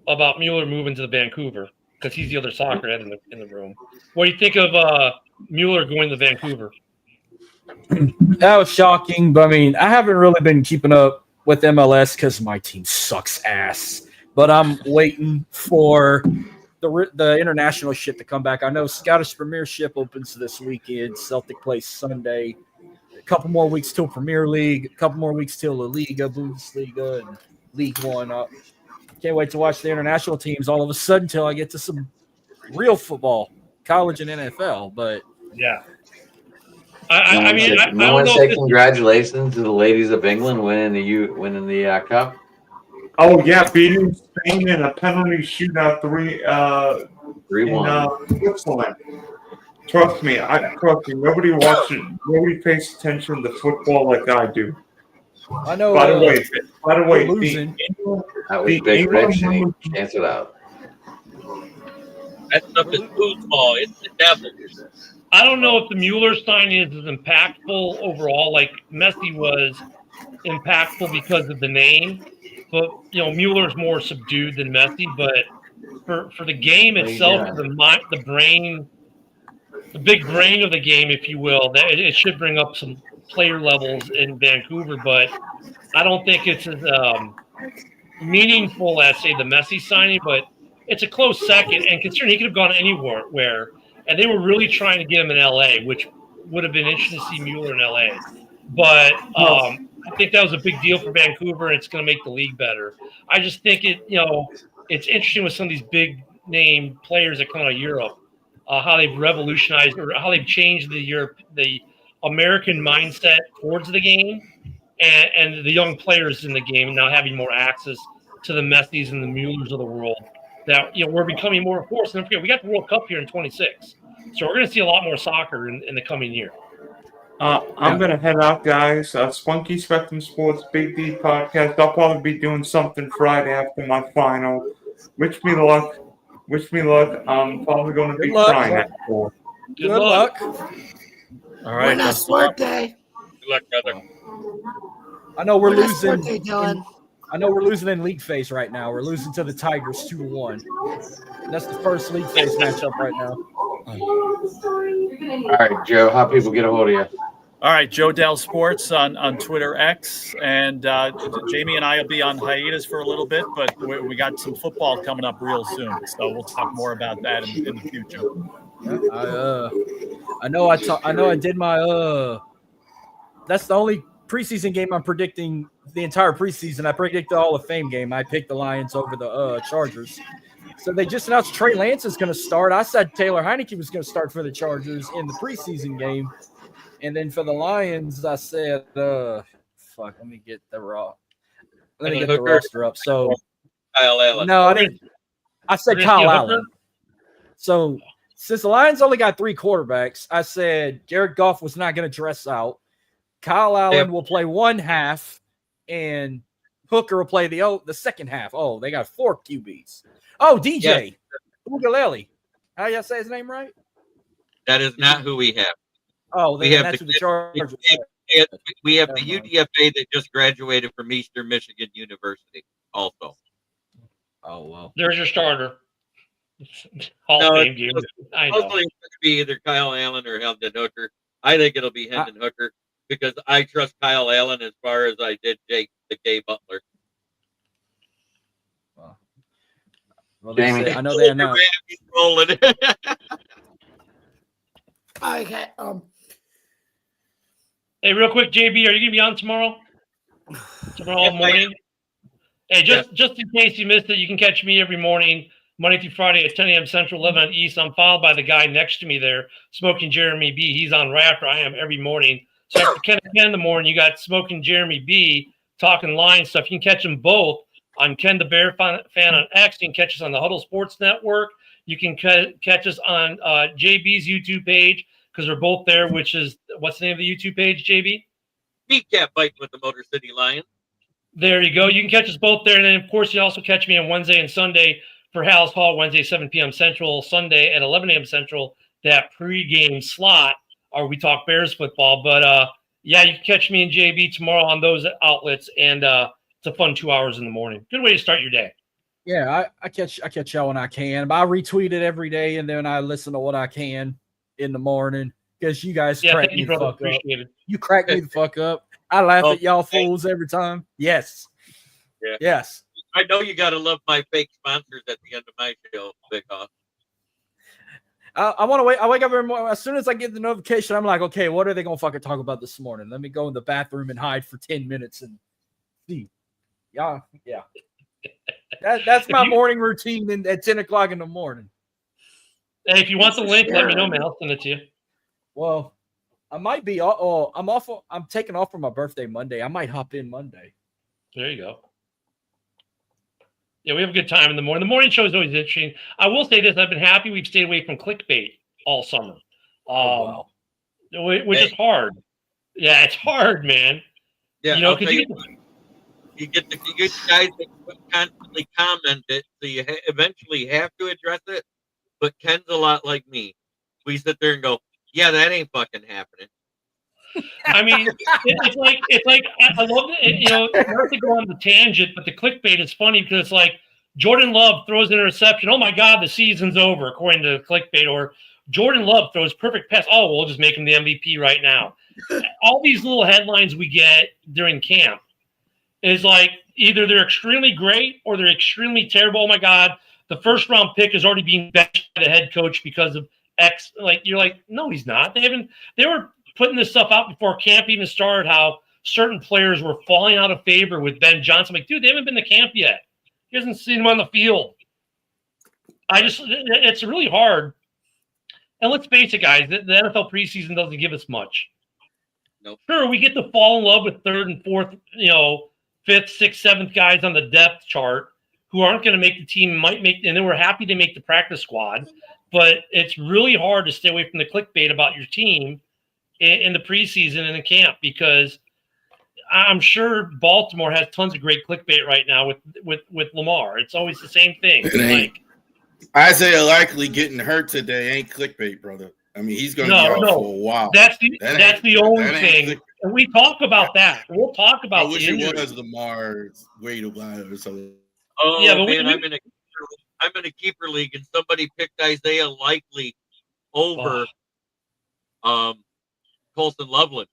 moving to Vancouver, because he's the other soccer head in the room. What do you think of Mueller going to Vancouver? That was shocking, but I mean, I haven't really been keeping up with MLS because my team sucks ass. But I'm waiting for the international shit to come back. I know Scottish Premiership opens this weekend. Celtic plays Sunday. A couple more weeks till Premier League. A couple more weeks till La Liga, Bundesliga, and League One. Can't wait to watch the international teams all of a sudden until I get to some real football, college and NFL. But yeah, I want to say congratulations to the ladies of England winning the cup. Oh yeah, beating Spain in a penalty shootout 3-1. Switzerland. Trust me. Nobody watches. Nobody pays attention to football like I do. I know. By the way, losing. That was Big Rich, and he canceled out. That stuff is foosball. It's the devil. I don't know if the Mueller signing is as impactful overall. Like Messi was impactful because of the name. But Mueller's more subdued than Messi. But for the game itself, for the brain, the big brain of the game, if you will, that it should bring up some player levels in Vancouver. But I don't think it's as meaningful as say the Messi signing. But it's a close second. And considering he could have gone anywhere, and they were really trying to get him in LA, which would have been interesting to see Mueller in LA. But I think that was a big deal for Vancouver, and it's going to make the league better. I just think it's interesting with some of these big name players that come out of Europe how they've revolutionized or how they've changed the American mindset towards the game, and the young players in the game now having more access to the Messis and the Muellers of the world. That we're becoming more of a force. And don't forget, we got the World Cup here in 26, so we're going to see a lot more soccer in the coming year. I'm going to head out, guys. Spunky Spectrum Sports Big D podcast. I'll probably be doing something Friday after my final. Wish me luck. I'm probably going to be trying that for. Good luck. All right. Buena suerte. Good luck, brother. I know we're Buena losing. suerte, Dylan. I know we're losing in League Face right now. We're losing to the Tigers 2-1. That's the first League Face matchup right now. All right, Joe, how people get a hold of you? All right, Joe Dell Sports on Twitter X, and Jamie and I will be on hiatus for a little bit, but we got some football coming up real soon, so we'll talk more about that in the future. I know I did my that's the only preseason game I'm predicting the entire preseason. I predicted the Hall of Fame game. I picked the Lions over the Chargers. So they just announced Trey Lance is going to start. I said Taylor Heineke was going to start for the Chargers in the preseason game. And then for the Lions, I said, let me get the roster up. So Kyle Allen. no, I didn't. I said Kyle Allen. So since the Lions only got 3 quarterbacks, I said Jared Goff was not going to dress out. Kyle Allen will play one half, and Hooker will play the second half. Oh, they got 4 QBs. Oh, DJ Ugalele. How y'all say his name right? That is not who we have. Oh, we have that's the who the Chargers. We have the UDFA that just graduated from Eastern Michigan University also. Oh, well. There's your starter. Hall of Fame game. I know. Mostly it's going to be either Kyle Allen or Hendon Hooker. I think it'll be Hendon Hooker because I trust Kyle Allen as far as I did Jake the Gay Butler. Well, Jamie. I know they announced. Rolling. Okay. Hey, real quick, JB, are you gonna be on tomorrow? Tomorrow morning. Hey, just in case you missed it, you can catch me every morning, Monday through Friday at 10 a.m. Central, 11 on East. I'm followed by the guy next to me there, Smoking Jeremy B. He's on right after I am every morning. So after 10 in the morning, you got Smoking Jeremy B talking line stuff. You can catch them both on Ken the Bear fan on X. You can catch us on the Huddle Sports Network. You can catch us on JB's YouTube page because we're both there, which is, what's the name of the YouTube page, JB? Beat Cat Fighting with the Motor City Lions. There you go. You can catch us both there. And then, of course, you also catch me on Wednesday and Sunday for Hal's Hall, Wednesday, 7 p.m. Central, Sunday at 11 a.m. Central, that pregame slot, or we talk Bears football. But, yeah, you can catch me and JB tomorrow on those outlets, and it's a fun 2 hours in the morning. Good way to start your day. Yeah, I catch y'all when I can. But I retweet it every day, and then I listen to what I can in the morning because you guys crack me the fuck up. You crack me the fuck up. I laugh at y'all fools every time. Yes. Yeah. Yes. I know you got to love my fake sponsors at the end of my show, Big Off. I want to wait. I wake up every morning. As soon as I get the notification, I'm like, okay, what are they going to fucking talk about this morning? Let me go in the bathroom and hide for 10 minutes and see. Yeah. That's my morning routine at 10 o'clock in the morning. Hey, if you want the link, let me know, man. I'll send it to you. Well, I might be. I'm taking off for my birthday Monday. I might hop in Monday. There you go. Yeah, we have a good time in the morning. The morning show is always interesting. I will say this: I've been happy we've stayed away from clickbait all summer, which is hard. Yeah, it's hard, man. Yeah, you know, because you get the guys that constantly comment it, so you eventually have to address it. But Ken's a lot like me. We sit there and go, "Yeah, that ain't fucking happening." I mean, it's like I love it. You know, not to go on the tangent, but the clickbait is funny because it's like Jordan Love throws an interception. Oh my God, the season's over, according to clickbait. Or Jordan Love throws perfect pass. Oh, we'll just make him the MVP right now. All these little headlines we get during camp is like either they're extremely great or they're extremely terrible. Oh my God, the first round pick is already being benched by the head coach because of X. Like you're like, no, he's not. They were putting this stuff out before camp even started, how certain players were falling out of favor with Ben Johnson. I'm like, dude, they haven't been to camp yet. He hasn't seen him on the field. It's really hard And let's face it, guys, the NFL preseason doesn't give us much. Nope. Sure, we get to fall in love with third and fourth, fifth, sixth, seventh guys on the depth chart who aren't going to make the team, and then we're happy to make the practice squad. But it's really hard to stay away from the clickbait about your team in the preseason and in camp, because I'm sure Baltimore has tons of great clickbait right now with Lamar. It's always the same thing. Like Isaiah Likely getting hurt today ain't clickbait, brother. I mean, he's going to be out for a while. That's the only thing. And we talk about that. We'll talk about the injuries. I wish it was Lamar's way to buy or something. Oh, yeah, but man, I'm in a keeper league, and somebody picked Isaiah Likely over Colson Loveland.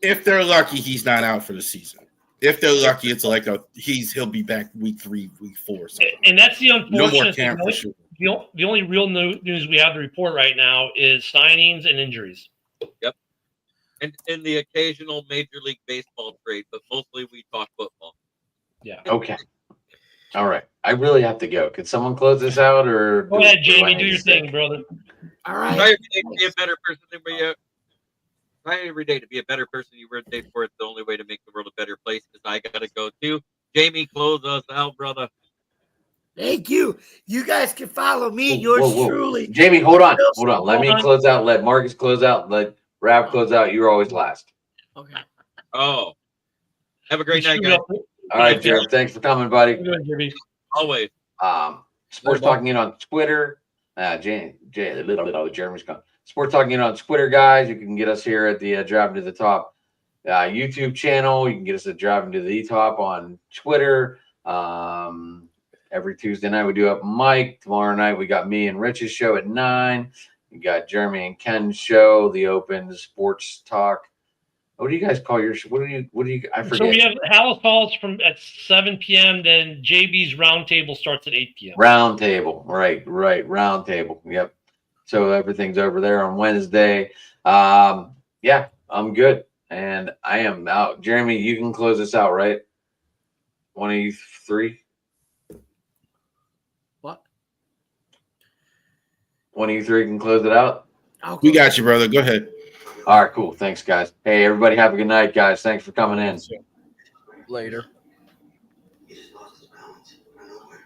If they're lucky, he's not out for the season. If they're lucky, it's like he'll be back week 3, week 4. And that's the unfortunate no more camp for sure. The only real news we have to report right now is signings and injuries. Yep. And the occasional Major League Baseball trade, but mostly we talk football. Yeah. Okay. All right. I really have to go. Could someone close this out, or go ahead, Jamie? Do your thing, brother. All right. Try every day to be a better person than we are. Try every day to be a better person you were the day before. It's the only way to make the world a better place, because I got to go too. Jamie, close us out, brother. Thank you. You guys can follow me. Yours truly. Jamie, hold on. Let me close out. Let Marcus close out. Let Rab close out. You're always last. Okay. Oh. Have a great night, guys. All right, Jared. Thanks for coming, buddy. Always. Sports Talking In on Twitter. Jeremy's gone. Sports Talking In on Twitter, guys. You can get us here at the Driving to the Top YouTube channel. You can get us at Driving to the Top on Twitter. Every Tuesday night we do up mic. Tomorrow night we got me and Rich's show at 9. We got Jeremy and Ken's show, the Open Sports Talk. What do you guys call your show? What do you? I forget. So we have House Calls at 7 p.m. Then JB's Roundtable starts at 8 p.m. Roundtable, right. Roundtable. Yep. So everything's over there on Wednesday. Yeah, I'm good, and I am out. Jeremy, you can close this out, right? One of you three. What? One of you three can close it out. We got you, brother. Go ahead. All right, cool. Thanks, guys. Hey, everybody, have a good night, guys. Thanks for coming in. Later.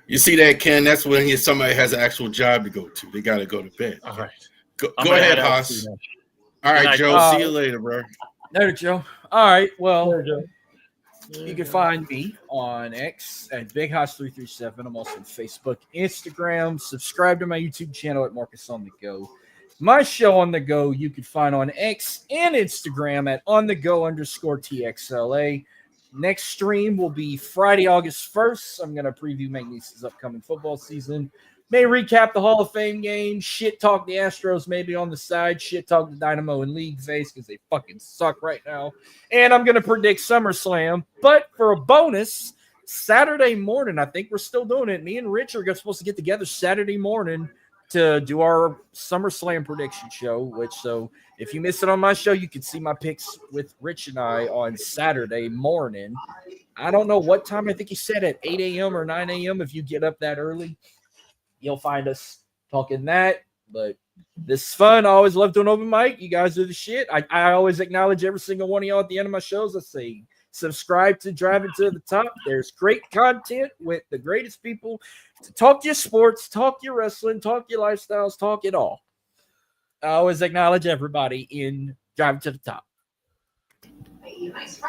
You see that, Ken? That's when somebody has an actual job to go to. They got to go to bed. All right. Go ahead, Haas. All right, Joe. See you later, bro. Later, Joe. All right. Well, you can find me on X at BigHouse337. I'm also on Facebook, Instagram. Subscribe to my YouTube channel at Marcus on the Go. My show On the Go you can find on X and Instagram at onthego_TXLA. Next stream will be Friday, August 1st. I'm going to preview Magnese's upcoming football season. May recap the Hall of Fame game. Shit talk the Astros maybe on the side. Shit talk the Dynamo and League face because they fucking suck right now. And I'm going to predict SummerSlam. But for a bonus, Saturday morning, I think we're still doing it. Me and Rich are supposed to get together Saturday morning to do our SummerSlam prediction show, so if you miss it on my show, you can see my picks with Rich and I on Saturday morning. I don't know what time. I think he said at 8 a.m. or 9 a.m. If you get up that early, you'll find us talking that. But this is fun. I always love doing open mic. You guys do the shit. I always acknowledge every single one of y'all at the end of my shows. I say, subscribe to Driving to the Top. There's great content with the greatest people to talk your sports, talk your wrestling, talk your lifestyles, talk it all. I always acknowledge everybody in Driving to the Top.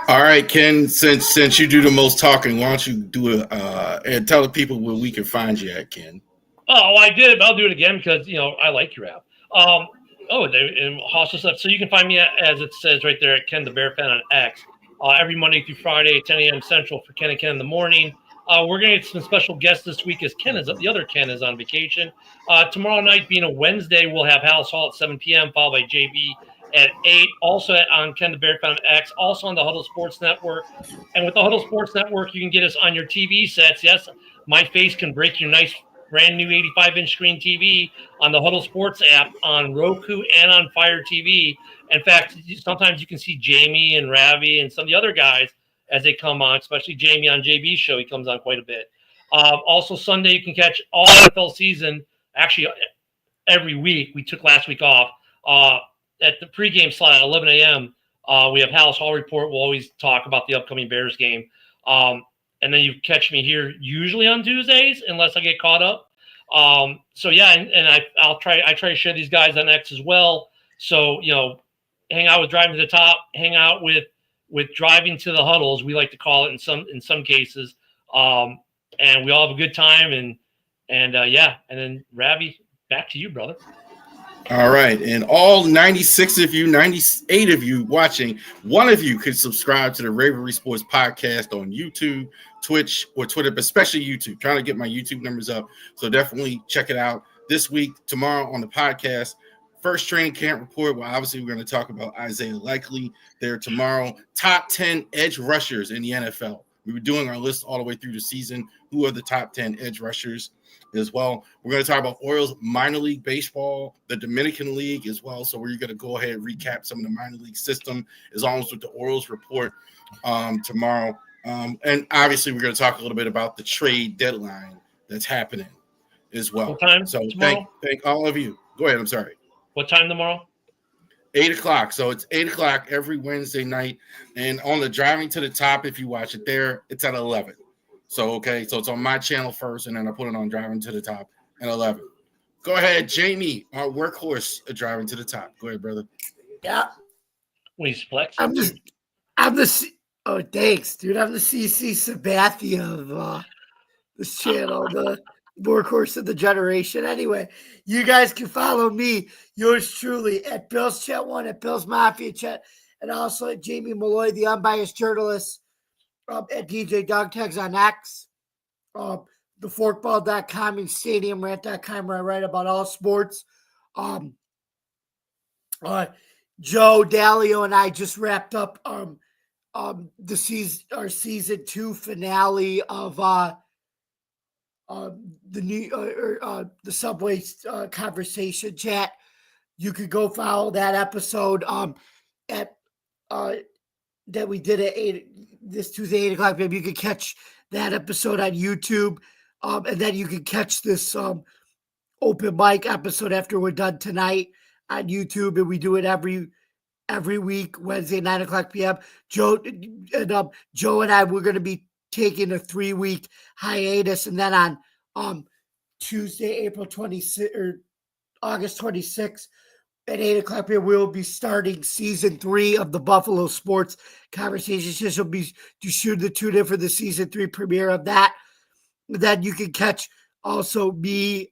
All right, Ken, since you do the most talking, why don't you do and tell the people where we can find you at, Ken? Oh, I did, but I'll do it again because, I like your app. And hostile stuff. So you can find me as it says right there at Ken the Bear Fan on X. Every Monday through Friday at 10 a.m. Central for Ken and Ken in the morning. We're going to get some special guests this week as the other Ken is on vacation. Tomorrow night being a Wednesday, we'll have House Hall at 7 p.m. followed by JB at 8. Also on Ken the Bear Fan X. Also on the Huddle Sports Network. And with the Huddle Sports Network, you can get us on your TV sets. Yes, my face can break your nice brand new 85-inch screen TV on the Huddle Sports app on Roku and on Fire TV. In fact, sometimes you can see Jamie and Ravi and some of the other guys as they come on, especially Jamie on JB's show. He comes on quite a bit. Also, Sunday, you can catch all NFL season. Actually, every week. We took last week off. At the pregame slot at 11 a.m., we have Hallis Hall Report. We'll always talk about the upcoming Bears game. And then you catch me here usually on Tuesdays, unless I get caught up. So yeah, and I try to share these guys on X as well. So, hang out with Driving to the Top, hang out with Driving to the Huddles, we like to call it in some cases. And we all have a good time, and then Ravi, back to you, brother. All right. And all 96 of you, 98 of you watching, one of you could subscribe to the Ravery Sports Podcast on YouTube, Twitch, or Twitter, but especially YouTube. Trying to get my YouTube numbers up. So definitely check it out this week, tomorrow on the podcast. First training camp report. Well, obviously, we're going to talk about Isaiah Likely there tomorrow. Top 10 edge rushers in the NFL. We were doing our list all the way through the season. Who are the top 10 edge rushers as well? We're going to talk about Orioles minor league baseball, the Dominican League as well. So we're going to go ahead and recap some of the minor league system as long as with the Orioles report tomorrow. And obviously, we're going to talk a little bit about the trade deadline that's happening as well. What time so tomorrow? Thank all of you. Go ahead. I'm sorry. What time tomorrow? 8 o'clock. So it's 8 o'clock every Wednesday night. And on the Driving to the Top, if you watch it there, it's at 11. So it's on my channel first, and then I put it on Driving to the Top at 11. Go ahead, Jamie, our workhorse of Driving to the Top. Go ahead, brother. Yeah. When he's flex. I'm the thanks, dude. I'm the CC Sabathia of this channel, the workhorse of the generation. Anyway, you guys can follow me, yours truly, at Bill's Chat 1, at Bill's Mafia Chat, and also at Jamie Malloy, the unbiased journalist, at DJ Dog Tags on X, theforkball.com and stadiumrant.com, where I write about all sports. Joe Dalio and I just wrapped up the season 2 finale of the Subway Conversation Chat. You could go follow that episode that we did at 8 this Tuesday, 8 o'clock. Maybe you could catch that episode on YouTube, and then you can catch this open mic episode after we're done tonight on YouTube, and we do it every week, Wednesday, 9 o'clock p.m. Joe and I, we're going to be taking a 3-week hiatus, and then on Tuesday, April 26th or August 26th at 8 o'clock p.m., we'll be starting season 3 of the Buffalo Sports Conversations. This will be sure to tune in for the season 3 premiere of that. Then you can catch also me,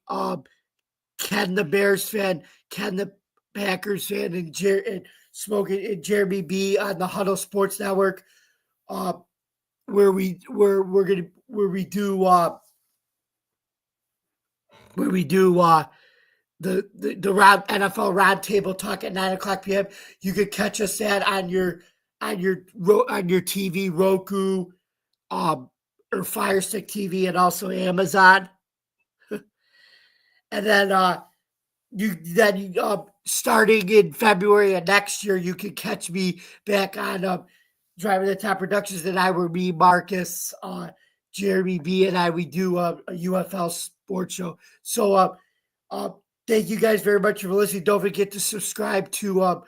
Ken the Bears fan, Ken the Packers fan, and Smoking and Jeremy B on the Huddle Sports Network, where we do the NFL Roundtable Talk at 9 o'clock p.m. You could catch us on your TV, Roku, or Fire Stick TV, and also Amazon. And then starting in February of next year, you can catch me back on Driving the Top Productions. And me, Marcus, Jeremy B, and we do a UFL sports show. So thank you guys very much for listening. Don't forget to subscribe to all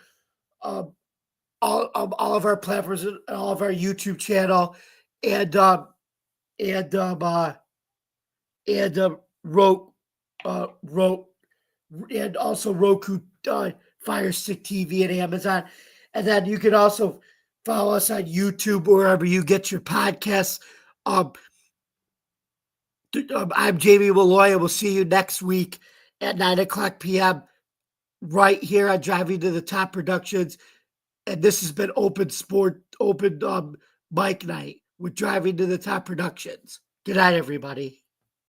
of our platforms and all of our YouTube channel, and and also Roku, Fire Stick TV, and Amazon. And then you can also follow us on YouTube, wherever you get your podcasts. I'm Jamie Malloy, and we'll see you next week at 9 o'clock p.m. right here on Driving to the Top Productions. And this has been open mic night with Driving to the Top Productions. Good night, everybody.